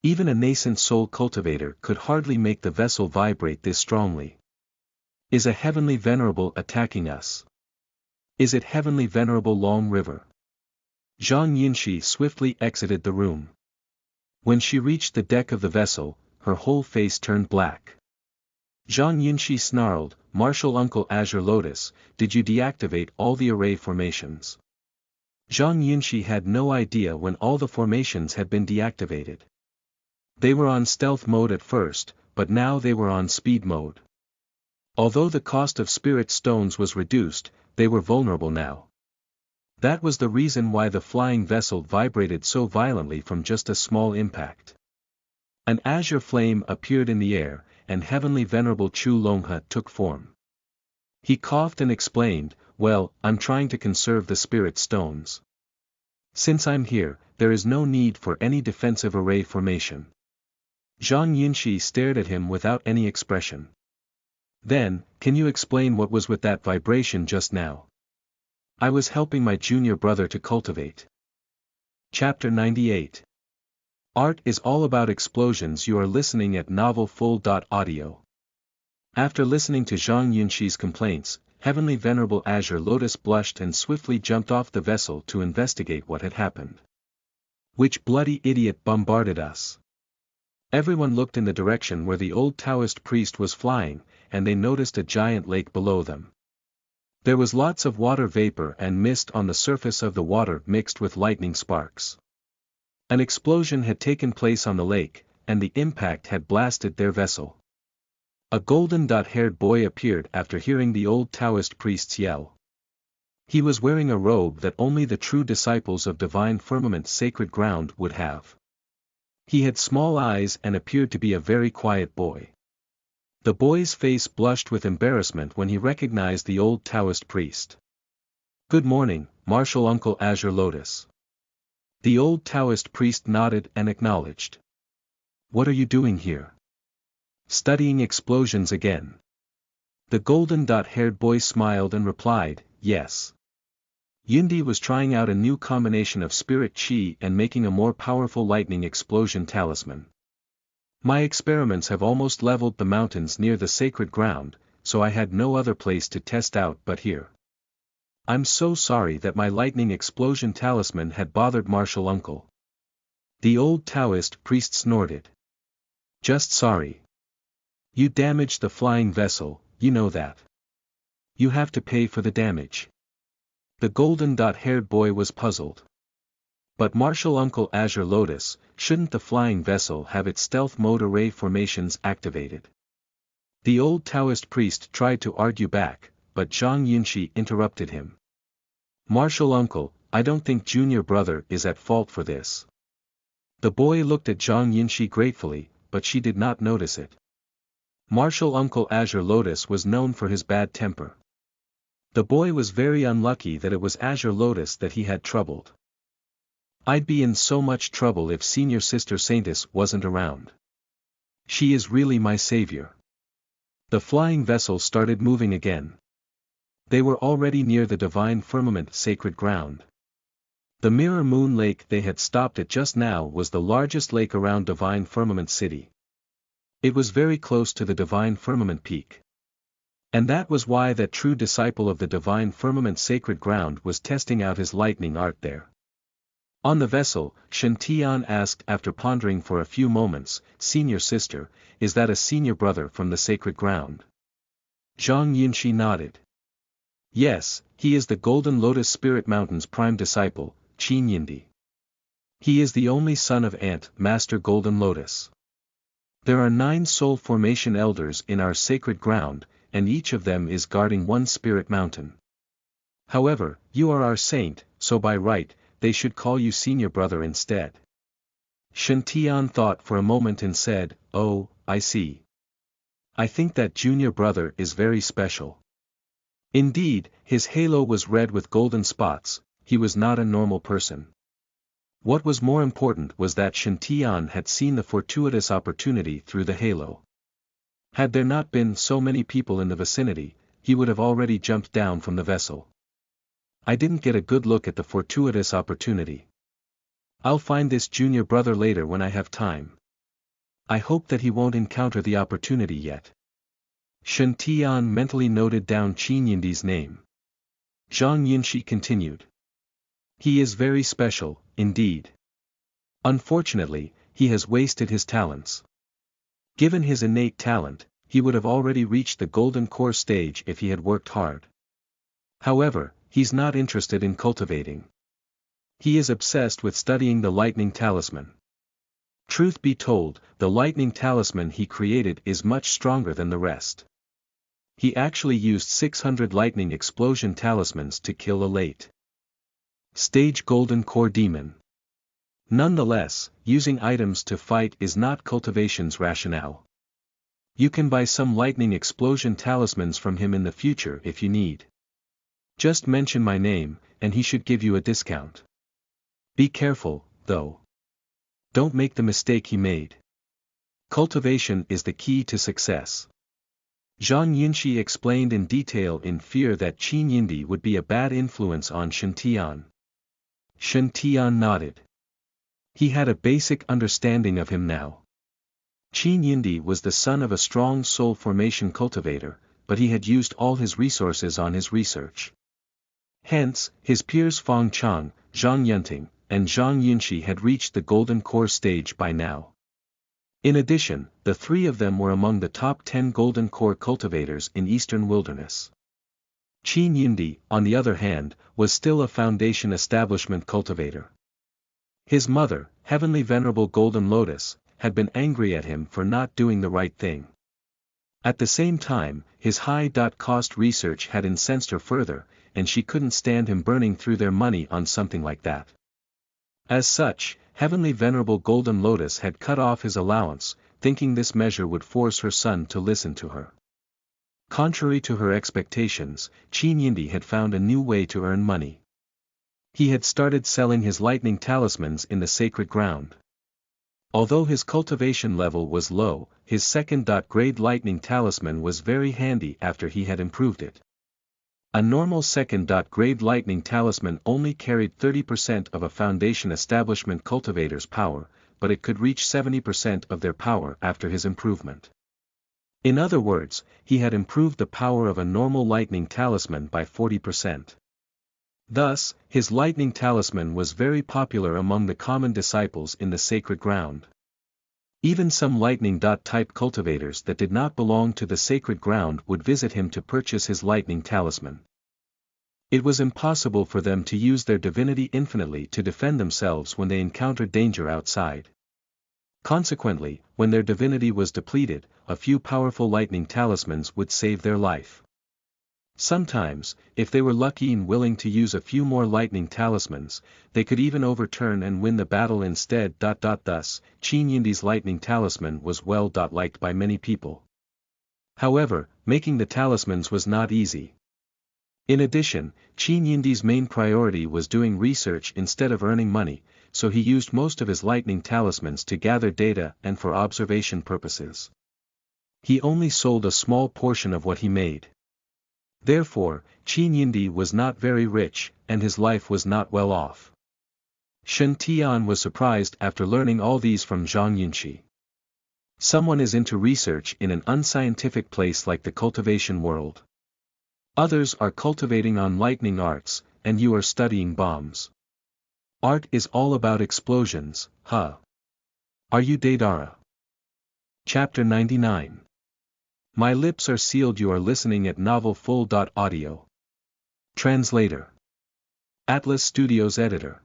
Even a nascent soul cultivator could hardly make the vessel vibrate this strongly. Is a heavenly venerable attacking us? Is it heavenly venerable Long River? Zhang Yinshi swiftly exited the room. When she reached the deck of the vessel, her whole face turned black. Zhang Yinshi snarled, "Martial Uncle Azure Lotus, did you deactivate all the array formations?" Zhang Yinshi had no idea when all the formations had been deactivated. They were on stealth mode at first, but now they were on speed mode. Although the cost of spirit stones was reduced, they were vulnerable now. That was the reason why the flying vessel vibrated so violently from just a small impact. An azure flame appeared in the air, and heavenly venerable Chu Longhe took form. He coughed and explained, "Well, I'm trying to conserve the spirit stones. Since I'm here, there is no need for any defensive array formation." Zhang Yinshi stared at him without any expression. Then, "Can you explain what was with that vibration just now?" "I was helping my junior brother to cultivate." Chapter 98. Art is all about explosions. You are listening at novelfull.audio. After listening to Zhang Yinshi's complaints, Heavenly Venerable Azure Lotus blushed and swiftly jumped off the vessel to investigate what had happened. "Which bloody idiot bombarded us?" Everyone looked in the direction where the old Taoist priest was flying, and they noticed a giant lake below them. There was lots of water vapor and mist on the surface of the water mixed with lightning sparks. An explosion had taken place on the lake, and the impact had blasted their vessel. A golden-haired boy appeared after hearing the old Taoist priest's yell. He was wearing a robe that only the true disciples of divine firmament sacred ground would have. He had small eyes and appeared to be a very quiet boy. The boy's face blushed with embarrassment when he recognized the old Taoist priest. "Good morning, Martial Uncle Azure Lotus." The old Taoist priest nodded and acknowledged. "What are you doing here?" "Studying explosions again." The golden-haired boy smiled and replied, "Yes. Yindi was trying out a new combination of spirit chi and making a more powerful lightning explosion talisman. My experiments have almost leveled the mountains near the sacred ground, so I had no other place to test out but here. I'm so sorry that my lightning explosion talisman had bothered Martial Uncle. The old Taoist priest snorted. Just sorry. You damaged the flying vessel, you know that. You have to pay for the damage. The golden-haired boy was puzzled. But Martial Uncle Azure Lotus, shouldn't the flying vessel have its stealth mode array formations activated? The old Taoist priest tried to argue back, but Zhang Yunxi interrupted him. Martial Uncle, I don't think Junior Brother is at fault for this. The boy looked at Zhang Yunxi gratefully, but she did not notice it. Martial Uncle Azure Lotus was known for his bad temper. The boy was very unlucky that it was Azure Lotus that he had troubled. I'd be in so much trouble if Senior Sister Saintess wasn't around. She is really my savior. The flying vessel started moving again. They were already near the divine firmament sacred ground. The Mirror Moon Lake they had stopped at just now was the largest lake around Divine Firmament City. It was very close to the Divine Firmament Peak. And that was why that true disciple of the Divine Firmament sacred ground was testing out his lightning art there. On the vessel, Shen Tian asked after pondering for a few moments, Senior Sister, is that a senior brother from the sacred ground? Zhang Yunxi nodded. Yes, he is the Golden Lotus Spirit Mountain's prime disciple, Qin Yindi. He is the only son of Ant, Master Golden Lotus. There are 9 soul formation elders in our sacred ground, and each of them is guarding one spirit mountain. However, you are our saint, so by right, they should call you senior brother instead. Shen Tian thought for a moment and said, oh, I see. I think that junior brother is very special. Indeed, his halo was red with golden spots, he was not a normal person. What was more important was that Shen Tian had seen the fortuitous opportunity through the halo. Had there not been so many people in the vicinity, he would have already jumped down from the vessel. I didn't get a good look at the fortuitous opportunity. I'll find this junior brother later when I have time. I hope that he won't encounter the opportunity yet. Shen Tian mentally noted down Qin Yindi's name. Zhang Yunxi continued. He is very special, indeed. Unfortunately, he has wasted his talents. Given his innate talent, he would have already reached the golden core stage if he had worked hard. However, he's not interested in cultivating. He is obsessed with studying the lightning talisman. Truth be told, the lightning talisman he created is much stronger than the rest. He actually used 600 lightning explosion talismans to kill a late stage golden core demon. Nonetheless, using items to fight is not cultivation's rationale. You can buy some lightning explosion talismans from him in the future if you need. Just mention my name, and he should give you a discount. Be careful, though. Don't make the mistake he made. Cultivation is the key to success. Zhang Yunxi explained in detail in fear that Qin Yindi would be a bad influence on Shen Tian. Shen Tian nodded. He had a basic understanding of him now. Qin Yindi was the son of a strong soul formation cultivator, but he had used all his resources on his research. Hence, his peers Fang Chang, Zhang Yunting, and Zhang Yunxi had reached the golden core stage by now. In addition, the 3 of them were among the top 10 golden core cultivators in Eastern Wilderness. Qin Yindi, on the other hand, was still a foundation establishment cultivator. His mother, Heavenly Venerable Golden Lotus, had been angry at him for not doing the right thing. At the same time, his high-cost research had incensed her further, and she couldn't stand him burning through their money on something like that. As such, Heavenly Venerable Golden Lotus had cut off his allowance, thinking this measure would force her son to listen to her. Contrary to her expectations, Qin Yindi had found a new way to earn money. He had started selling his lightning talismans in the sacred ground. Although his cultivation level was low, his second-grade lightning talisman was very handy after he had improved it. A normal second-grade lightning talisman only carried 30% of a Foundation establishment cultivator's power, but it could reach 70% of their power after his improvement. In other words, he had improved the power of a normal lightning talisman by 40%. Thus, his lightning talisman was very popular among the common disciples in the sacred ground. Even some lightning-type cultivators that did not belong to the sacred ground would visit him to purchase his lightning talisman. It was impossible for them to use their divinity infinitely to defend themselves when they encountered danger outside. Consequently, when their divinity was depleted, a few powerful lightning talismans would save their life. Sometimes, if they were lucky and willing to use a few more lightning talismans, they could even overturn and win the battle instead. Thus, Qin Yindi's lightning talisman was well liked by many people. However, making the talismans was not easy. In addition, Qin Yindi's main priority was doing research instead of earning money, so he used most of his lightning talismans to gather data and for observation purposes. He only sold a small portion of what he made. Therefore, Qin Yindi was not very rich, and his life was not well off. Shen Tian was surprised after learning all these from Zhang Yunxi. Someone is into research in an unscientific place like the cultivation world. Others are cultivating on lightning arts, and you are studying bombs. Art is all about explosions, huh? Are you Daedara? Chapter 99. My lips are sealed. You are listening at novelfull.audio. Translator. Atlas Studios Editor.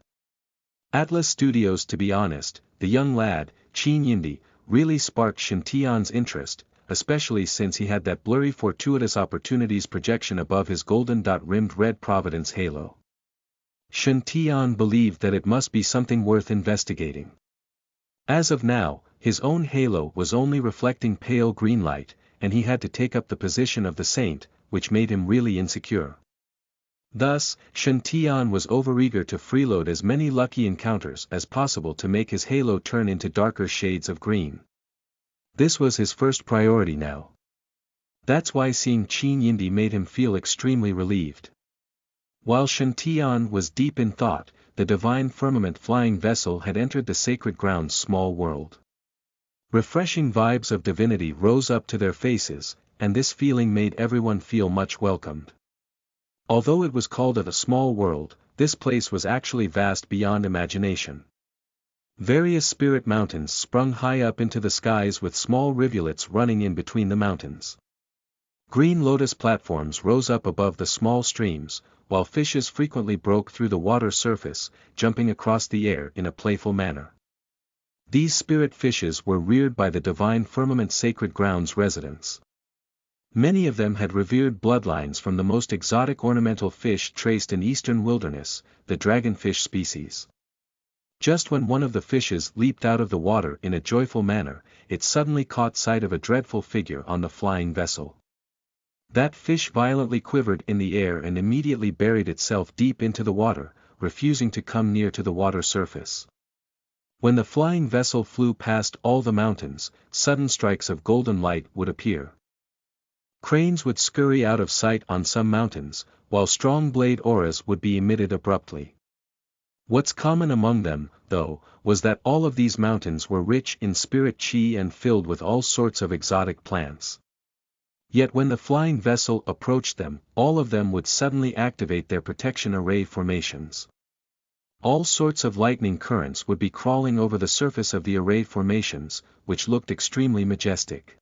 Atlas Studios. To be honest, the young lad, Qin Yindi, really sparked Shen Tian's interest, especially since he had that blurry fortuitous opportunities projection above his golden-rimmed red Providence halo. Shen Tian believed that it must be something worth investigating. As of now, his own halo was only reflecting pale green light, and he had to take up the position of the saint, which made him really insecure. Thus, Shen Tian was overeager to freeload as many lucky encounters as possible to make his halo turn into darker shades of green. This was his first priority now. That's why seeing Qin Yindi made him feel extremely relieved. While Shen Tian was deep in thought, the divine firmament flying vessel had entered the sacred ground's small world. Refreshing vibes of divinity rose up to their faces, and this feeling made everyone feel much welcomed. Although it was called a small world, this place was actually vast beyond imagination. Various spirit mountains sprung high up into the skies with small rivulets running in between the mountains. Green lotus platforms rose up above the small streams, while fishes frequently broke through the water surface, jumping across the air in a playful manner. These spirit fishes were reared by the divine firmament sacred grounds residents. Many of them had revered bloodlines from the most exotic ornamental fish traced in eastern wilderness, the dragonfish species. Just when one of the fishes leaped out of the water in a joyful manner, it suddenly caught sight of a dreadful figure on the flying vessel. That fish violently quivered in the air and immediately buried itself deep into the water, refusing to come near to the water surface. When the flying vessel flew past all the mountains, sudden strikes of golden light would appear. Cranes would scurry out of sight on some mountains, while strong blade auras would be emitted abruptly. What's common among them, though, was that all of these mountains were rich in spirit chi and filled with all sorts of exotic plants. Yet when the flying vessel approached them, all of them would suddenly activate their protection array formations. All sorts of lightning currents would be crawling over the surface of the array formations, which looked extremely majestic.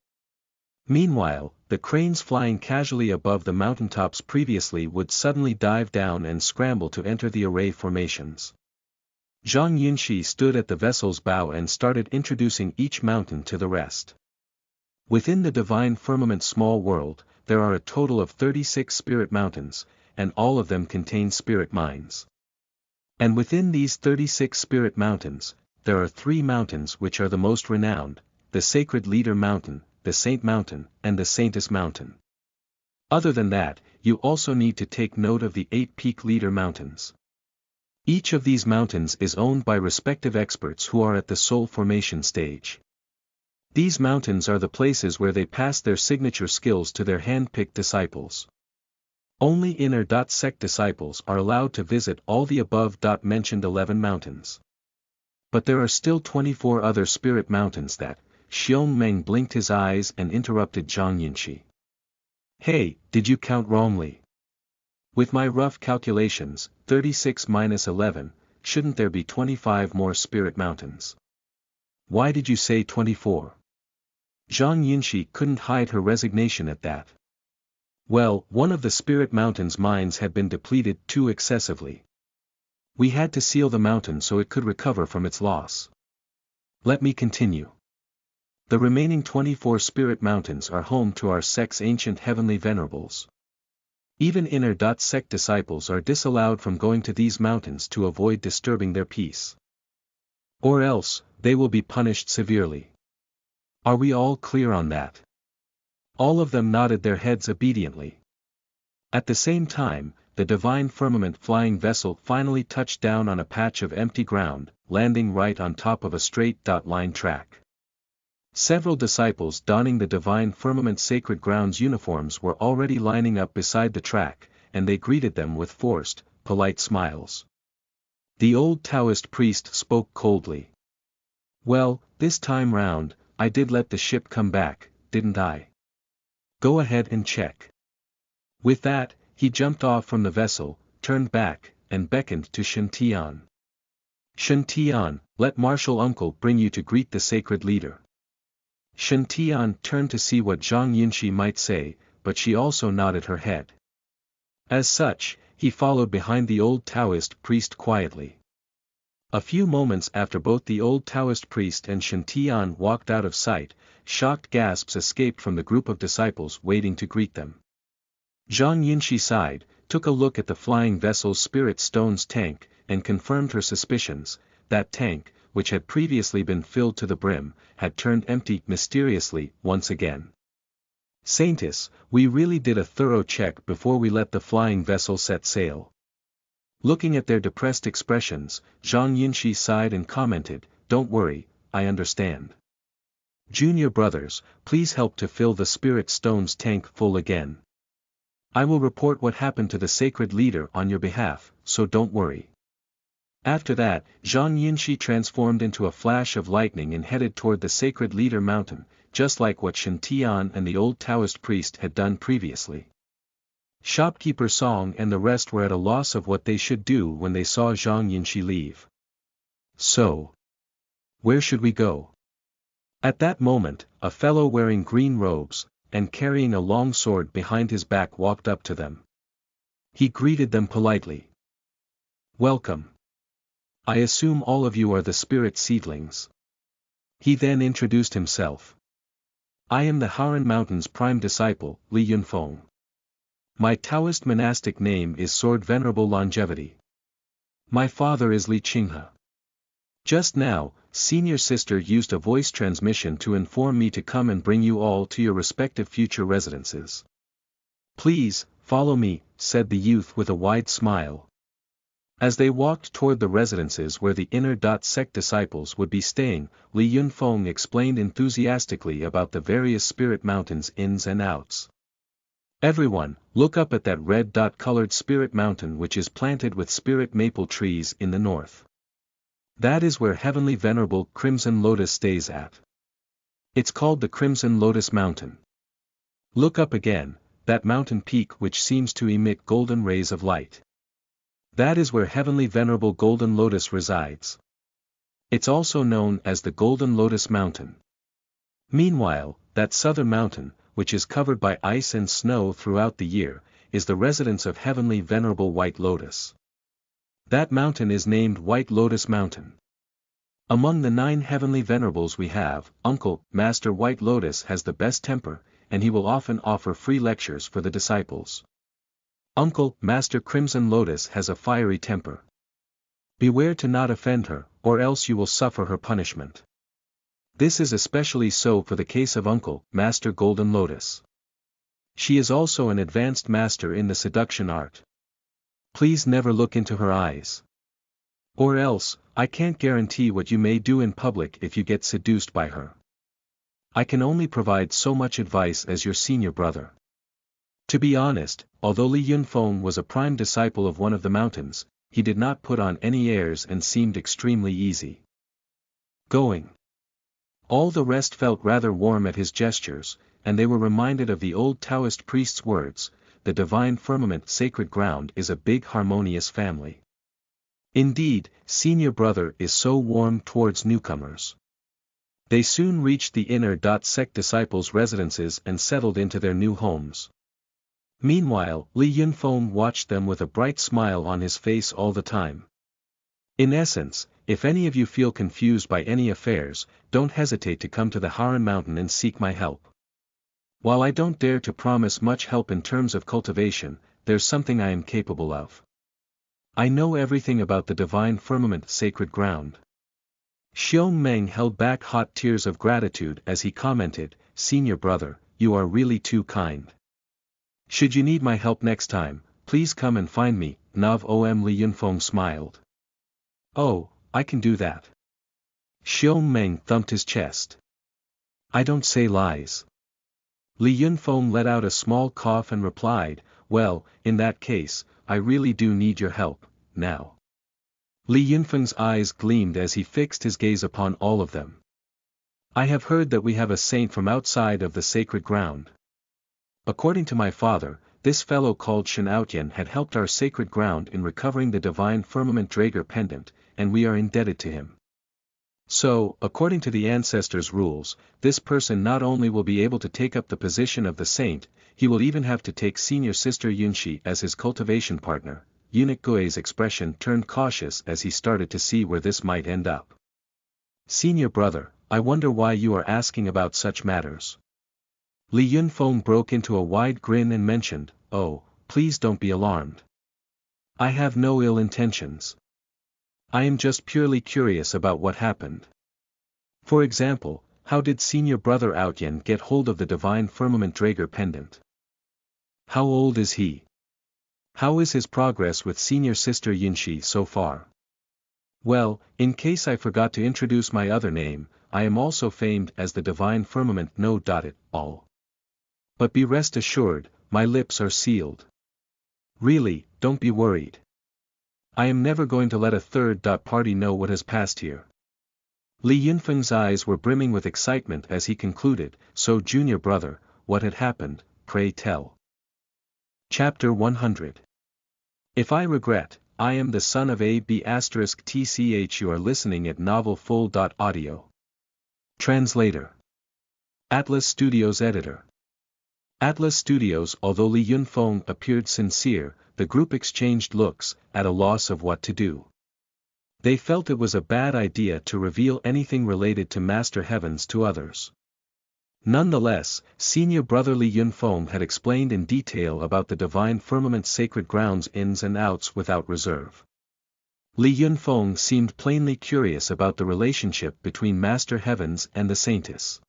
Meanwhile, the cranes flying casually above the mountaintops previously would suddenly dive down and scramble to enter the array formations. Zhang Yunxi stood at the vessel's bow and started introducing each mountain to the rest. Within the divine firmament small world, there are a total of 36 spirit mountains, and all of them contain spirit mines. And within these 36 spirit mountains, there are 3 mountains which are the most renowned, the Sacred Leader Mountain, the Saint Mountain, and the Saintess Mountain. Other than that, you also need to take note of the 8 Peak Leader Mountains. Each of these mountains is owned by respective experts who are at the soul formation stage. These mountains are the places where they pass their signature skills to their hand-picked disciples. Only inner-sect disciples are allowed to visit all the above-mentioned 11 mountains. But there are still 24 other spirit mountains that, Xiong Meng blinked his eyes and interrupted Zhang Yinshi. Hey, did you count wrongly? With my rough calculations, 36 minus 11, shouldn't there be 25 more spirit mountains? Why did you say 24? Zhang Yinshi couldn't hide her resignation at that. Well, one of the spirit mountain's mines had been depleted too excessively. We had to seal the mountain so it could recover from its loss. Let me continue. The remaining 24 spirit mountains are home to our sect's ancient heavenly venerables. Even inner-sect disciples are disallowed from going to these mountains to avoid disturbing their peace. Or else, they will be punished severely. Are we all clear on that? All of them nodded their heads obediently. At the same time, the divine firmament flying vessel finally touched down on a patch of empty ground, landing right on top of a straight line track. Several disciples donning the divine firmament sacred grounds uniforms were already lining up beside the track, and they greeted them with forced, polite smiles. The old Taoist priest spoke coldly. Well, this time round, I did let the ship come back, didn't I? Go ahead and check. With that, he jumped off from the vessel, turned back, and beckoned to Shen Tian. Shen Tian, let Martial Uncle bring you to greet the sacred leader. Shen Tian turned to see what Zhang Yinshi might say, but she also nodded her head. As such, he followed behind the old Taoist priest quietly. A few moments after both the old Taoist priest and Shen Tian walked out of sight, shocked gasps escaped from the group of disciples waiting to greet them. Zhang Yinshi sighed, took a look at the flying vessel's spirit stones tank, and confirmed her suspicions. That tank, which had previously been filled to the brim, had turned empty mysteriously once again. Saintess, we really did a thorough check before we let the flying vessel set sail. Looking at their depressed expressions, Zhang Yinshi sighed and commented, don't worry, I understand. Junior brothers, please help to fill the spirit stones tank full again. I will report what happened to the sacred leader on your behalf, so don't worry. After that, Zhang Yinshi transformed into a flash of lightning and headed toward the sacred leader mountain, just like what Shen Tian and the old Taoist priest had done previously. Shopkeeper Song and the rest were at a loss of what they should do when they saw Zhang Yinshi leave. So, where should we go? At that moment, a fellow wearing green robes, and carrying a long sword behind his back walked up to them. He greeted them politely. Welcome. I assume all of you are the spirit seedlings. He then introduced himself. I am the Haran Mountain's prime disciple, Li Yunfeng. My Taoist monastic name is Sword Venerable Longevity. My father is Li Qinghe. Just now, senior sister used a voice transmission to inform me to come and bring you all to your respective future residences. Please, follow me, said the youth with a wide smile. As they walked toward the residences where the inner-sect disciples would be staying, Li Yunfeng explained enthusiastically about the various spirit mountains' ins and outs. Everyone, look up at that red-colored spirit mountain which is planted with spirit maple trees in the north. That is where Heavenly Venerable Crimson Lotus stays at. It's called the Crimson Lotus Mountain. Look up again, that mountain peak which seems to emit golden rays of light. That is where Heavenly Venerable Golden Lotus resides. It's also known as the Golden Lotus Mountain. Meanwhile, that southern mountain, which is covered by ice and snow throughout the year, is the residence of Heavenly Venerable White Lotus. That mountain is named White Lotus Mountain. Among the 9 Heavenly Venerables we have, Uncle, Master White Lotus has the best temper, and he will often offer free lectures for the disciples. Uncle, Master Crimson Lotus has a fiery temper. Beware to not offend her, or else you will suffer her punishment. This is especially so for the case of Uncle, Master Golden Lotus. She is also an advanced master in the seduction art. Please never look into her eyes. Or else, I can't guarantee what you may do in public if you get seduced by her. I can only provide so much advice as your senior brother. To be honest, although Li Yunfeng was a prime disciple of one of the mountains, he did not put on any airs and seemed extremely easy going. All the rest felt rather warm at his gestures, and they were reminded of the old Taoist priest's words, the divine firmament sacred ground is a big harmonious family. Indeed, senior brother is so warm towards newcomers. They soon reached the inner sect disciples' residences and settled into their new homes. Meanwhile, Li Yunfeng watched them with a bright smile on his face all the time. In essence, if any of you feel confused by any affairs, don't hesitate to come to the Haran Mountain and seek my help. While I don't dare to promise much help in terms of cultivation, there's something I am capable of. I know everything about the divine firmament sacred ground. Xiong Meng held back hot tears of gratitude as he commented, "Senior brother, you are really too kind. Should you need my help next time, please come and find me." Nav Om Li Yunfeng smiled. "Oh, I can do that." Xiong Meng thumped his chest. "I don't say lies." Li Yunfeng let out a small cough and replied, "Well, in that case, I really do need your help, now." Li Yunfeng's eyes gleamed as he fixed his gaze upon all of them. "I have heard that we have a saint from outside of the sacred ground. According to my father, this fellow called Shen Outyen had helped our sacred ground in recovering the divine firmament Drager pendant, and we are indebted to him. So, according to the ancestors' rules, this person not only will be able to take up the position of the saint, he will even have to take senior sister Yunxi as his cultivation partner." Eunuch Gui's expression turned cautious as he started to see where this might end up. "Senior brother, I wonder why you are asking about such matters." Li Yunfeng broke into a wide grin and mentioned, "Oh, please don't be alarmed. I have no ill intentions. I am just purely curious about what happened. For example, how did senior brother Outyen get hold of the divine firmament Drager pendant? How old is he? How is his progress with senior sister Yunxi so far? Well, in case I forgot to introduce my other name, I am also famed as the divine firmament no. All. But be rest assured, my lips are sealed. Really, don't be worried. I am never going to let a third party know what has passed here." Li Yunfeng's eyes were brimming with excitement as he concluded, "So junior brother, what had happened, pray tell." Chapter 100. If I regret, I am the son of A.B****. You are listening at novelfull.audio. Translator. Atlas Studios Editor. Atlas Studios. Although Li Yunfeng appeared sincere, the group exchanged looks, at a loss of what to do. They felt it was a bad idea to reveal anything related to Master Heavens to others. Nonetheless, senior brother Li Yunfeng had explained in detail about the divine firmament sacred grounds ins and outs without reserve. Li Yunfeng seemed plainly curious about the relationship between Master Heavens and the saintess.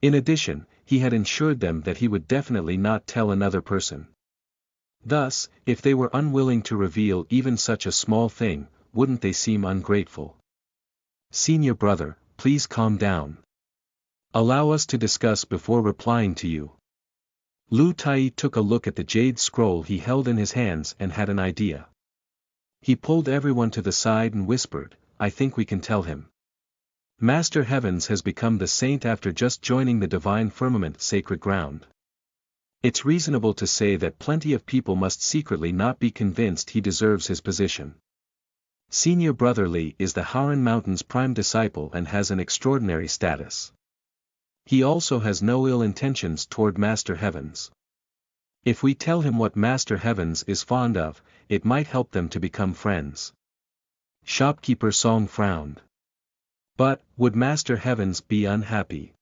In addition, he had ensured them that he would definitely not tell another person. Thus, if they were unwilling to reveal even such a small thing, wouldn't they seem ungrateful? "Senior brother, please calm down. Allow us to discuss before replying to you." Lu Tai took a look at the jade scroll he held in his hands and had an idea. He pulled everyone to the side and whispered, "I think we can tell him. Master Heavens has become the saint after just joining the divine firmament sacred ground. It's reasonable to say that plenty of people must secretly not be convinced he deserves his position. Senior brother Li is the Haran Mountain's prime disciple and has an extraordinary status. He also has no ill intentions toward Master Heavens. If we tell him what Master Heavens is fond of, it might help them to become friends." Shopkeeper Song frowned. "But, would Master Heavens be unhappy?"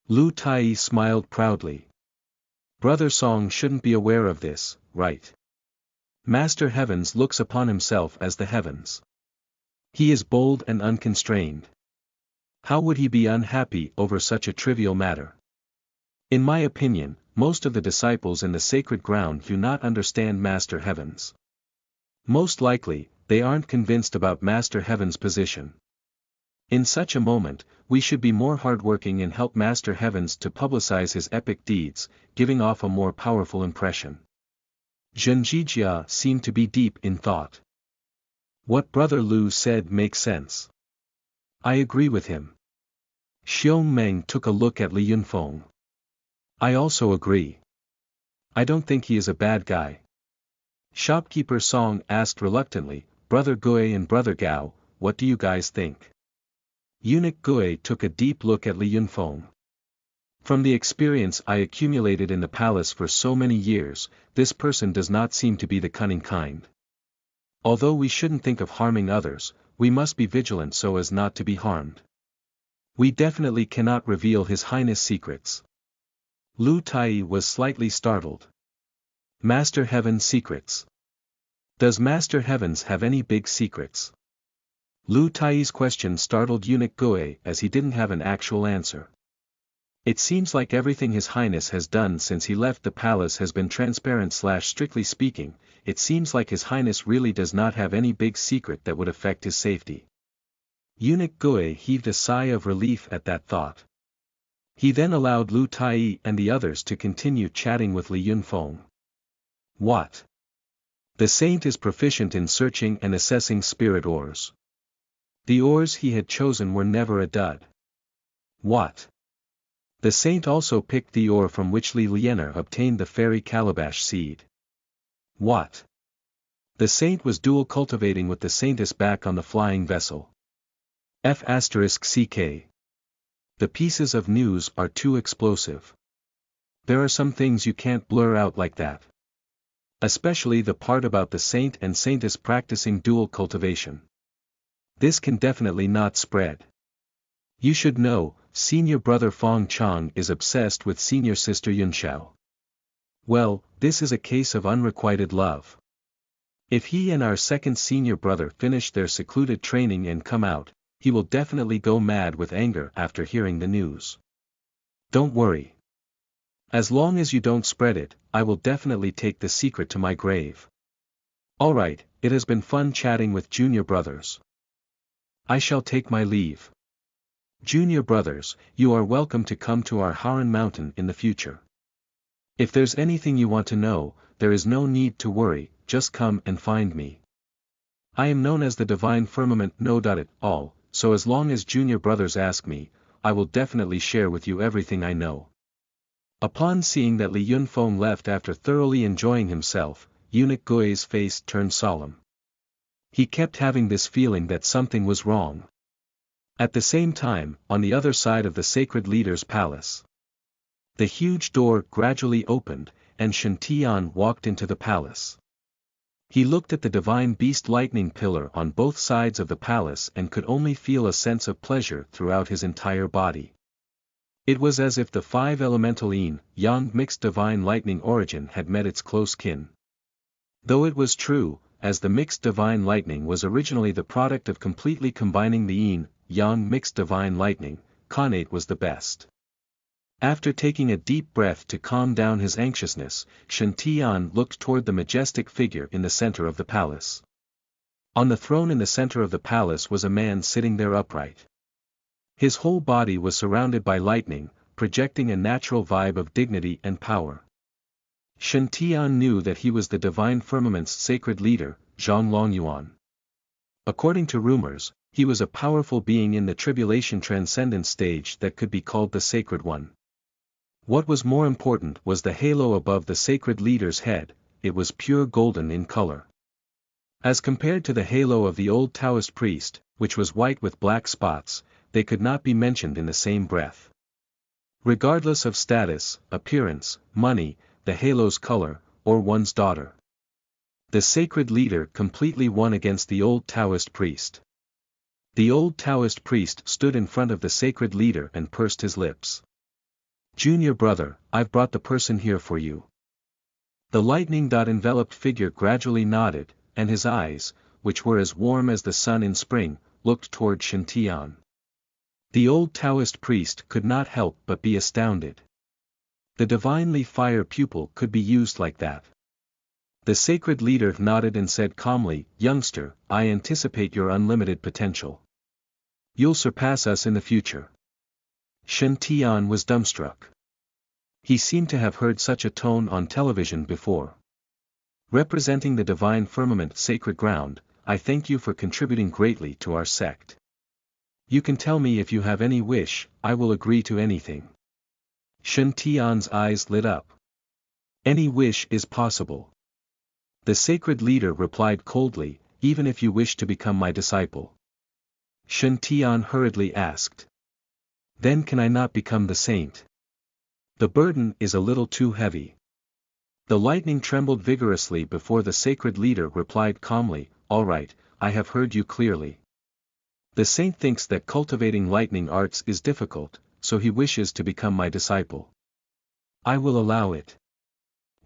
Lu Tai smiled proudly. "Brother Song shouldn't be aware of this, right? Master Heavens looks upon himself as the heavens. He is bold and unconstrained. How would he be unhappy over such a trivial matter? In my opinion, most of the disciples in the sacred ground do not understand Master Heavens. Most likely, they aren't convinced about Master Heaven's position. In such a moment, we should be more hardworking and help Master Heavens to publicize his epic deeds, giving off a more powerful impression. Zhenjijia seemed to be deep in thought. What Brother Lu said makes sense. I agree with him. Xiong Meng took a look at Li Yunfeng. I also agree. I don't think he is a bad guy. Shopkeeper Song asked reluctantly, Brother Gui and Brother Gao, what do you guys think? Eunuch Gui took a deep look at Li Yunfeng. From the experience I accumulated in the palace for so many years, this person does not seem to be the cunning kind. Although we shouldn't think of harming others, we must be vigilant so as not to be harmed. We definitely cannot reveal His Highness' secrets. Lu Tai was slightly startled. Master Heaven's secrets. Does Master Heavens have any big secrets? Lu Tai's question startled Eunuch Gui as he didn't have an actual answer. It seems like everything His Highness has done since he left the palace has been transparent/strictly speaking, it seems like His Highness really does not have any big secret that would affect his safety. Eunuch Gui heaved a sigh of relief at that thought. He then allowed Lu Tai and the others to continue chatting with Li Yunfeng. What? The saint is proficient in searching and assessing spirit ores. The ores he had chosen were never a dud. What? The saint also picked the ore from which Li Liener obtained the fairy calabash seed. What? The saint was dual cultivating with the saintess back on the flying vessel. F***ck. The pieces of news are too explosive. There are some things you can't blur out like that. Especially the part about the saint and saintess practicing dual cultivation. This can definitely not spread. You should know, senior brother Fong Chang is obsessed with senior sister Yunxiao. Well, this is a case of unrequited love. If he and our second senior brother finish their secluded training and come out, he will definitely go mad with anger after hearing the news. Don't worry. As long as you don't spread it, I will definitely take the secret to my grave. Alright, it has been fun chatting with junior brothers. I shall take my leave. Junior brothers, you are welcome to come to our Haran Mountain in the future. If there's anything you want to know, there is no need to worry, just come and find me. I am known as the Divine Firmament No.It.All, so as long as junior brothers ask me, I will definitely share with you everything I know. Upon seeing that Li Yunfeng left after thoroughly enjoying himself, Eunuch Gui's face turned solemn. He kept having this feeling that something was wrong. At the same time, on the other side of the sacred leader's palace, the huge door gradually opened, and Shen Tian walked into the palace. He looked at the divine beast lightning pillar on both sides of the palace and could only feel a sense of pleasure throughout his entire body. It was as if the five elemental yin, yang mixed divine lightning origin had met its close kin. Though it was true, as the mixed divine lightning was originally the product of completely combining the yin, yang mixed divine lightning, Khanate was the best. After taking a deep breath to calm down his anxiousness, Shen Tian looked toward the majestic figure in the center of the palace. On the throne in the center of the palace was a man sitting there upright. His whole body was surrounded by lightning, projecting a natural vibe of dignity and power. Shen Tian knew that he was the divine firmament's sacred leader, Zhang Longyuan. According to rumors, he was a powerful being in the tribulation transcendence stage that could be called the Sacred One. What was more important was the halo above the sacred leader's head, it was pure golden in color. As compared to the halo of the old Taoist priest, which was white with black spots, they could not be mentioned in the same breath. Regardless of status, appearance, money, the halo's color, or one's daughter. The sacred leader completely won against the old Taoist priest. The old Taoist priest stood in front of the sacred leader and pursed his lips. Junior brother, I've brought the person here for you. The lightning-enveloped figure gradually nodded, and his eyes, which were as warm as the sun in spring, looked toward Shen Tian. The old Taoist priest could not help but be astounded. The divinely fire pupil could be used like that. The sacred leader nodded and said calmly, youngster, I anticipate your unlimited potential. You'll surpass us in the future. Shen Tian was dumbstruck. He seemed to have heard such a tone on television before. Representing the divine firmament sacred ground, I thank you for contributing greatly to our sect. You can tell me if you have any wish, I will agree to anything. Shen Tian's eyes lit up. Any wish is possible. The sacred leader replied coldly, even if you wish to become my disciple. Shen Tian hurriedly asked. Then can I not become the saint? The burden is a little too heavy. The lightning trembled vigorously before the sacred leader replied calmly, all right, I have heard you clearly. The saint thinks that cultivating lightning arts is difficult, so he wishes to become my disciple. I will allow it.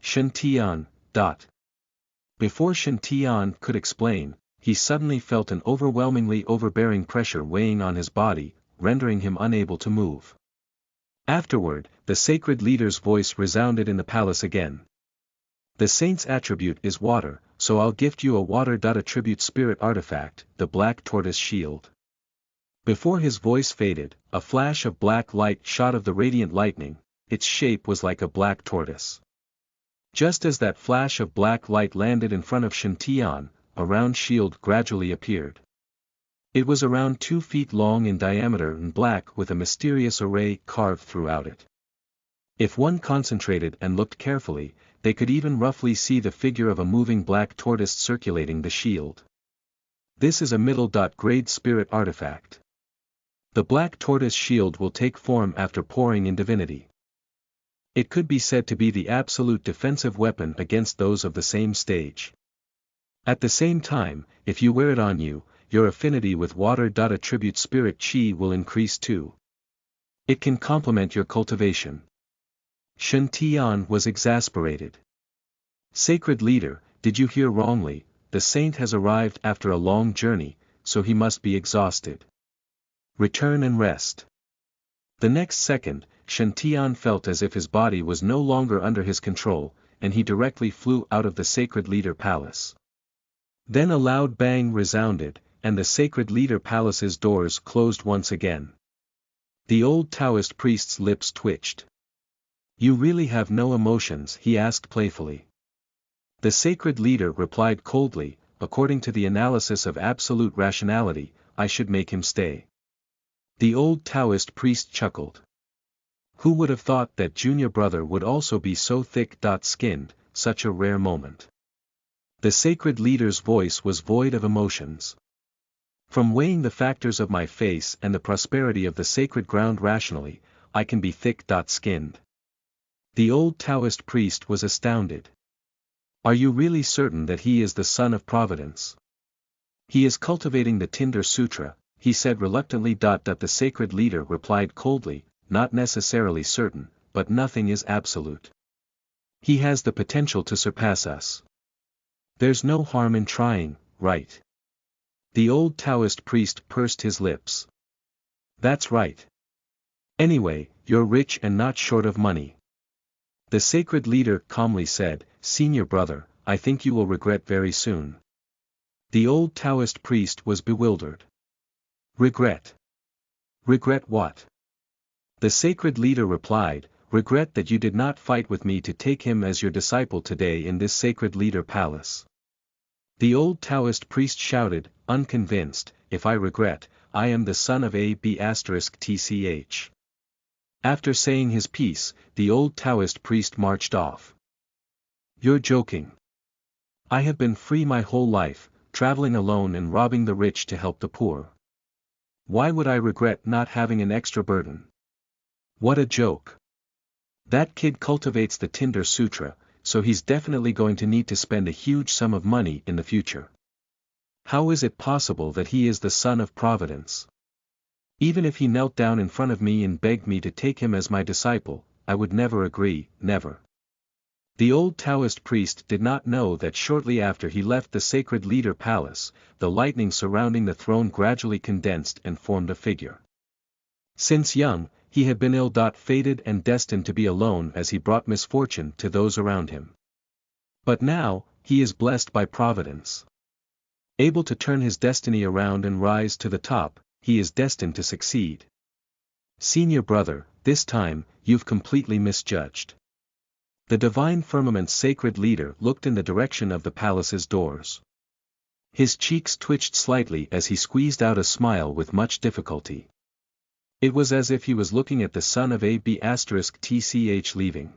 Shen Tian. Before Shen Tian could explain, he suddenly felt an overwhelmingly overbearing pressure weighing on his body, rendering him unable to move. Afterward, the sacred leader's voice resounded in the palace again. The saint's attribute is water, so I'll gift you a water-attribute spirit artifact, the black tortoise shield. Before his voice faded, a flash of black light shot of the radiant lightning, its shape was like a black tortoise. Just as that flash of black light landed in front of Shen Tian, a round shield gradually appeared. It was around 2 feet long in diameter and black with a mysterious array carved throughout it. If one concentrated and looked carefully, they could even roughly see the figure of a moving black tortoise circulating the shield. This is a middle-grade spirit artifact. The black tortoise shield will take form after pouring in divinity. It could be said to be the absolute defensive weapon against those of the same stage. At the same time, if you wear it on you, your affinity with water-attribute spirit chi will increase too. It can complement your cultivation. Shen Tian was exasperated. Sacred leader, did you hear wrongly? The saint has arrived after a long journey, so he must be exhausted. Return and rest. The next second, Shen Tian felt as if his body was no longer under his control, and he directly flew out of the sacred leader palace. Then a loud bang resounded, and the sacred leader palace's doors closed once again. The old Taoist priest's lips twitched. You really have no emotions? He asked playfully. The sacred leader replied coldly, according to the analysis of absolute rationality, I should make him stay. The old Taoist priest chuckled. Who would have thought that junior brother would also be so thick-skinned, such a rare moment. The sacred leader's voice was void of emotions. From weighing the factors of my face and the prosperity of the sacred ground rationally, I can be thick-skinned. The old Taoist priest was astounded. Are you really certain that he is the son of Providence? He is cultivating the Tinder Sutra, he said reluctantly. The sacred leader replied coldly, not necessarily certain, but nothing is absolute. He has the potential to surpass us. There's no harm in trying, right? The old Taoist priest pursed his lips. That's right. Anyway, you're rich and not short of money. The sacred leader calmly said, Senior brother, I think you will regret very soon. The old Taoist priest was bewildered. Regret? Regret what? The sacred leader replied, regret that you did not fight with me to take him as your disciple today in this sacred leader palace. The old Taoist priest shouted, unconvinced, if I regret, I am the son of A**tch. After saying his piece, the old Taoist priest marched off. You're joking. I have been free my whole life, traveling alone and robbing the rich to help the poor. Why would I regret not having an extra burden? What a joke. That kid cultivates the Tinder Sutra, so he's definitely going to need to spend a huge sum of money in the future. How is it possible that he is the son of Providence? Even if he knelt down in front of me and begged me to take him as my disciple, I would never agree, never. The old Taoist priest did not know that shortly after he left the sacred leader palace, the lightning surrounding the throne gradually condensed and formed a figure. Since young, he had been ill-fated and destined to be alone as he brought misfortune to those around him. But now, he is blessed by Providence. Able to turn his destiny around and rise to the top, he is destined to succeed. Senior brother, this time, you've completely misjudged. The divine firmament's sacred leader looked in the direction of the palace's doors. His cheeks twitched slightly as he squeezed out a smile with much difficulty. It was as if he was looking at the son of A.B*TCH leaving.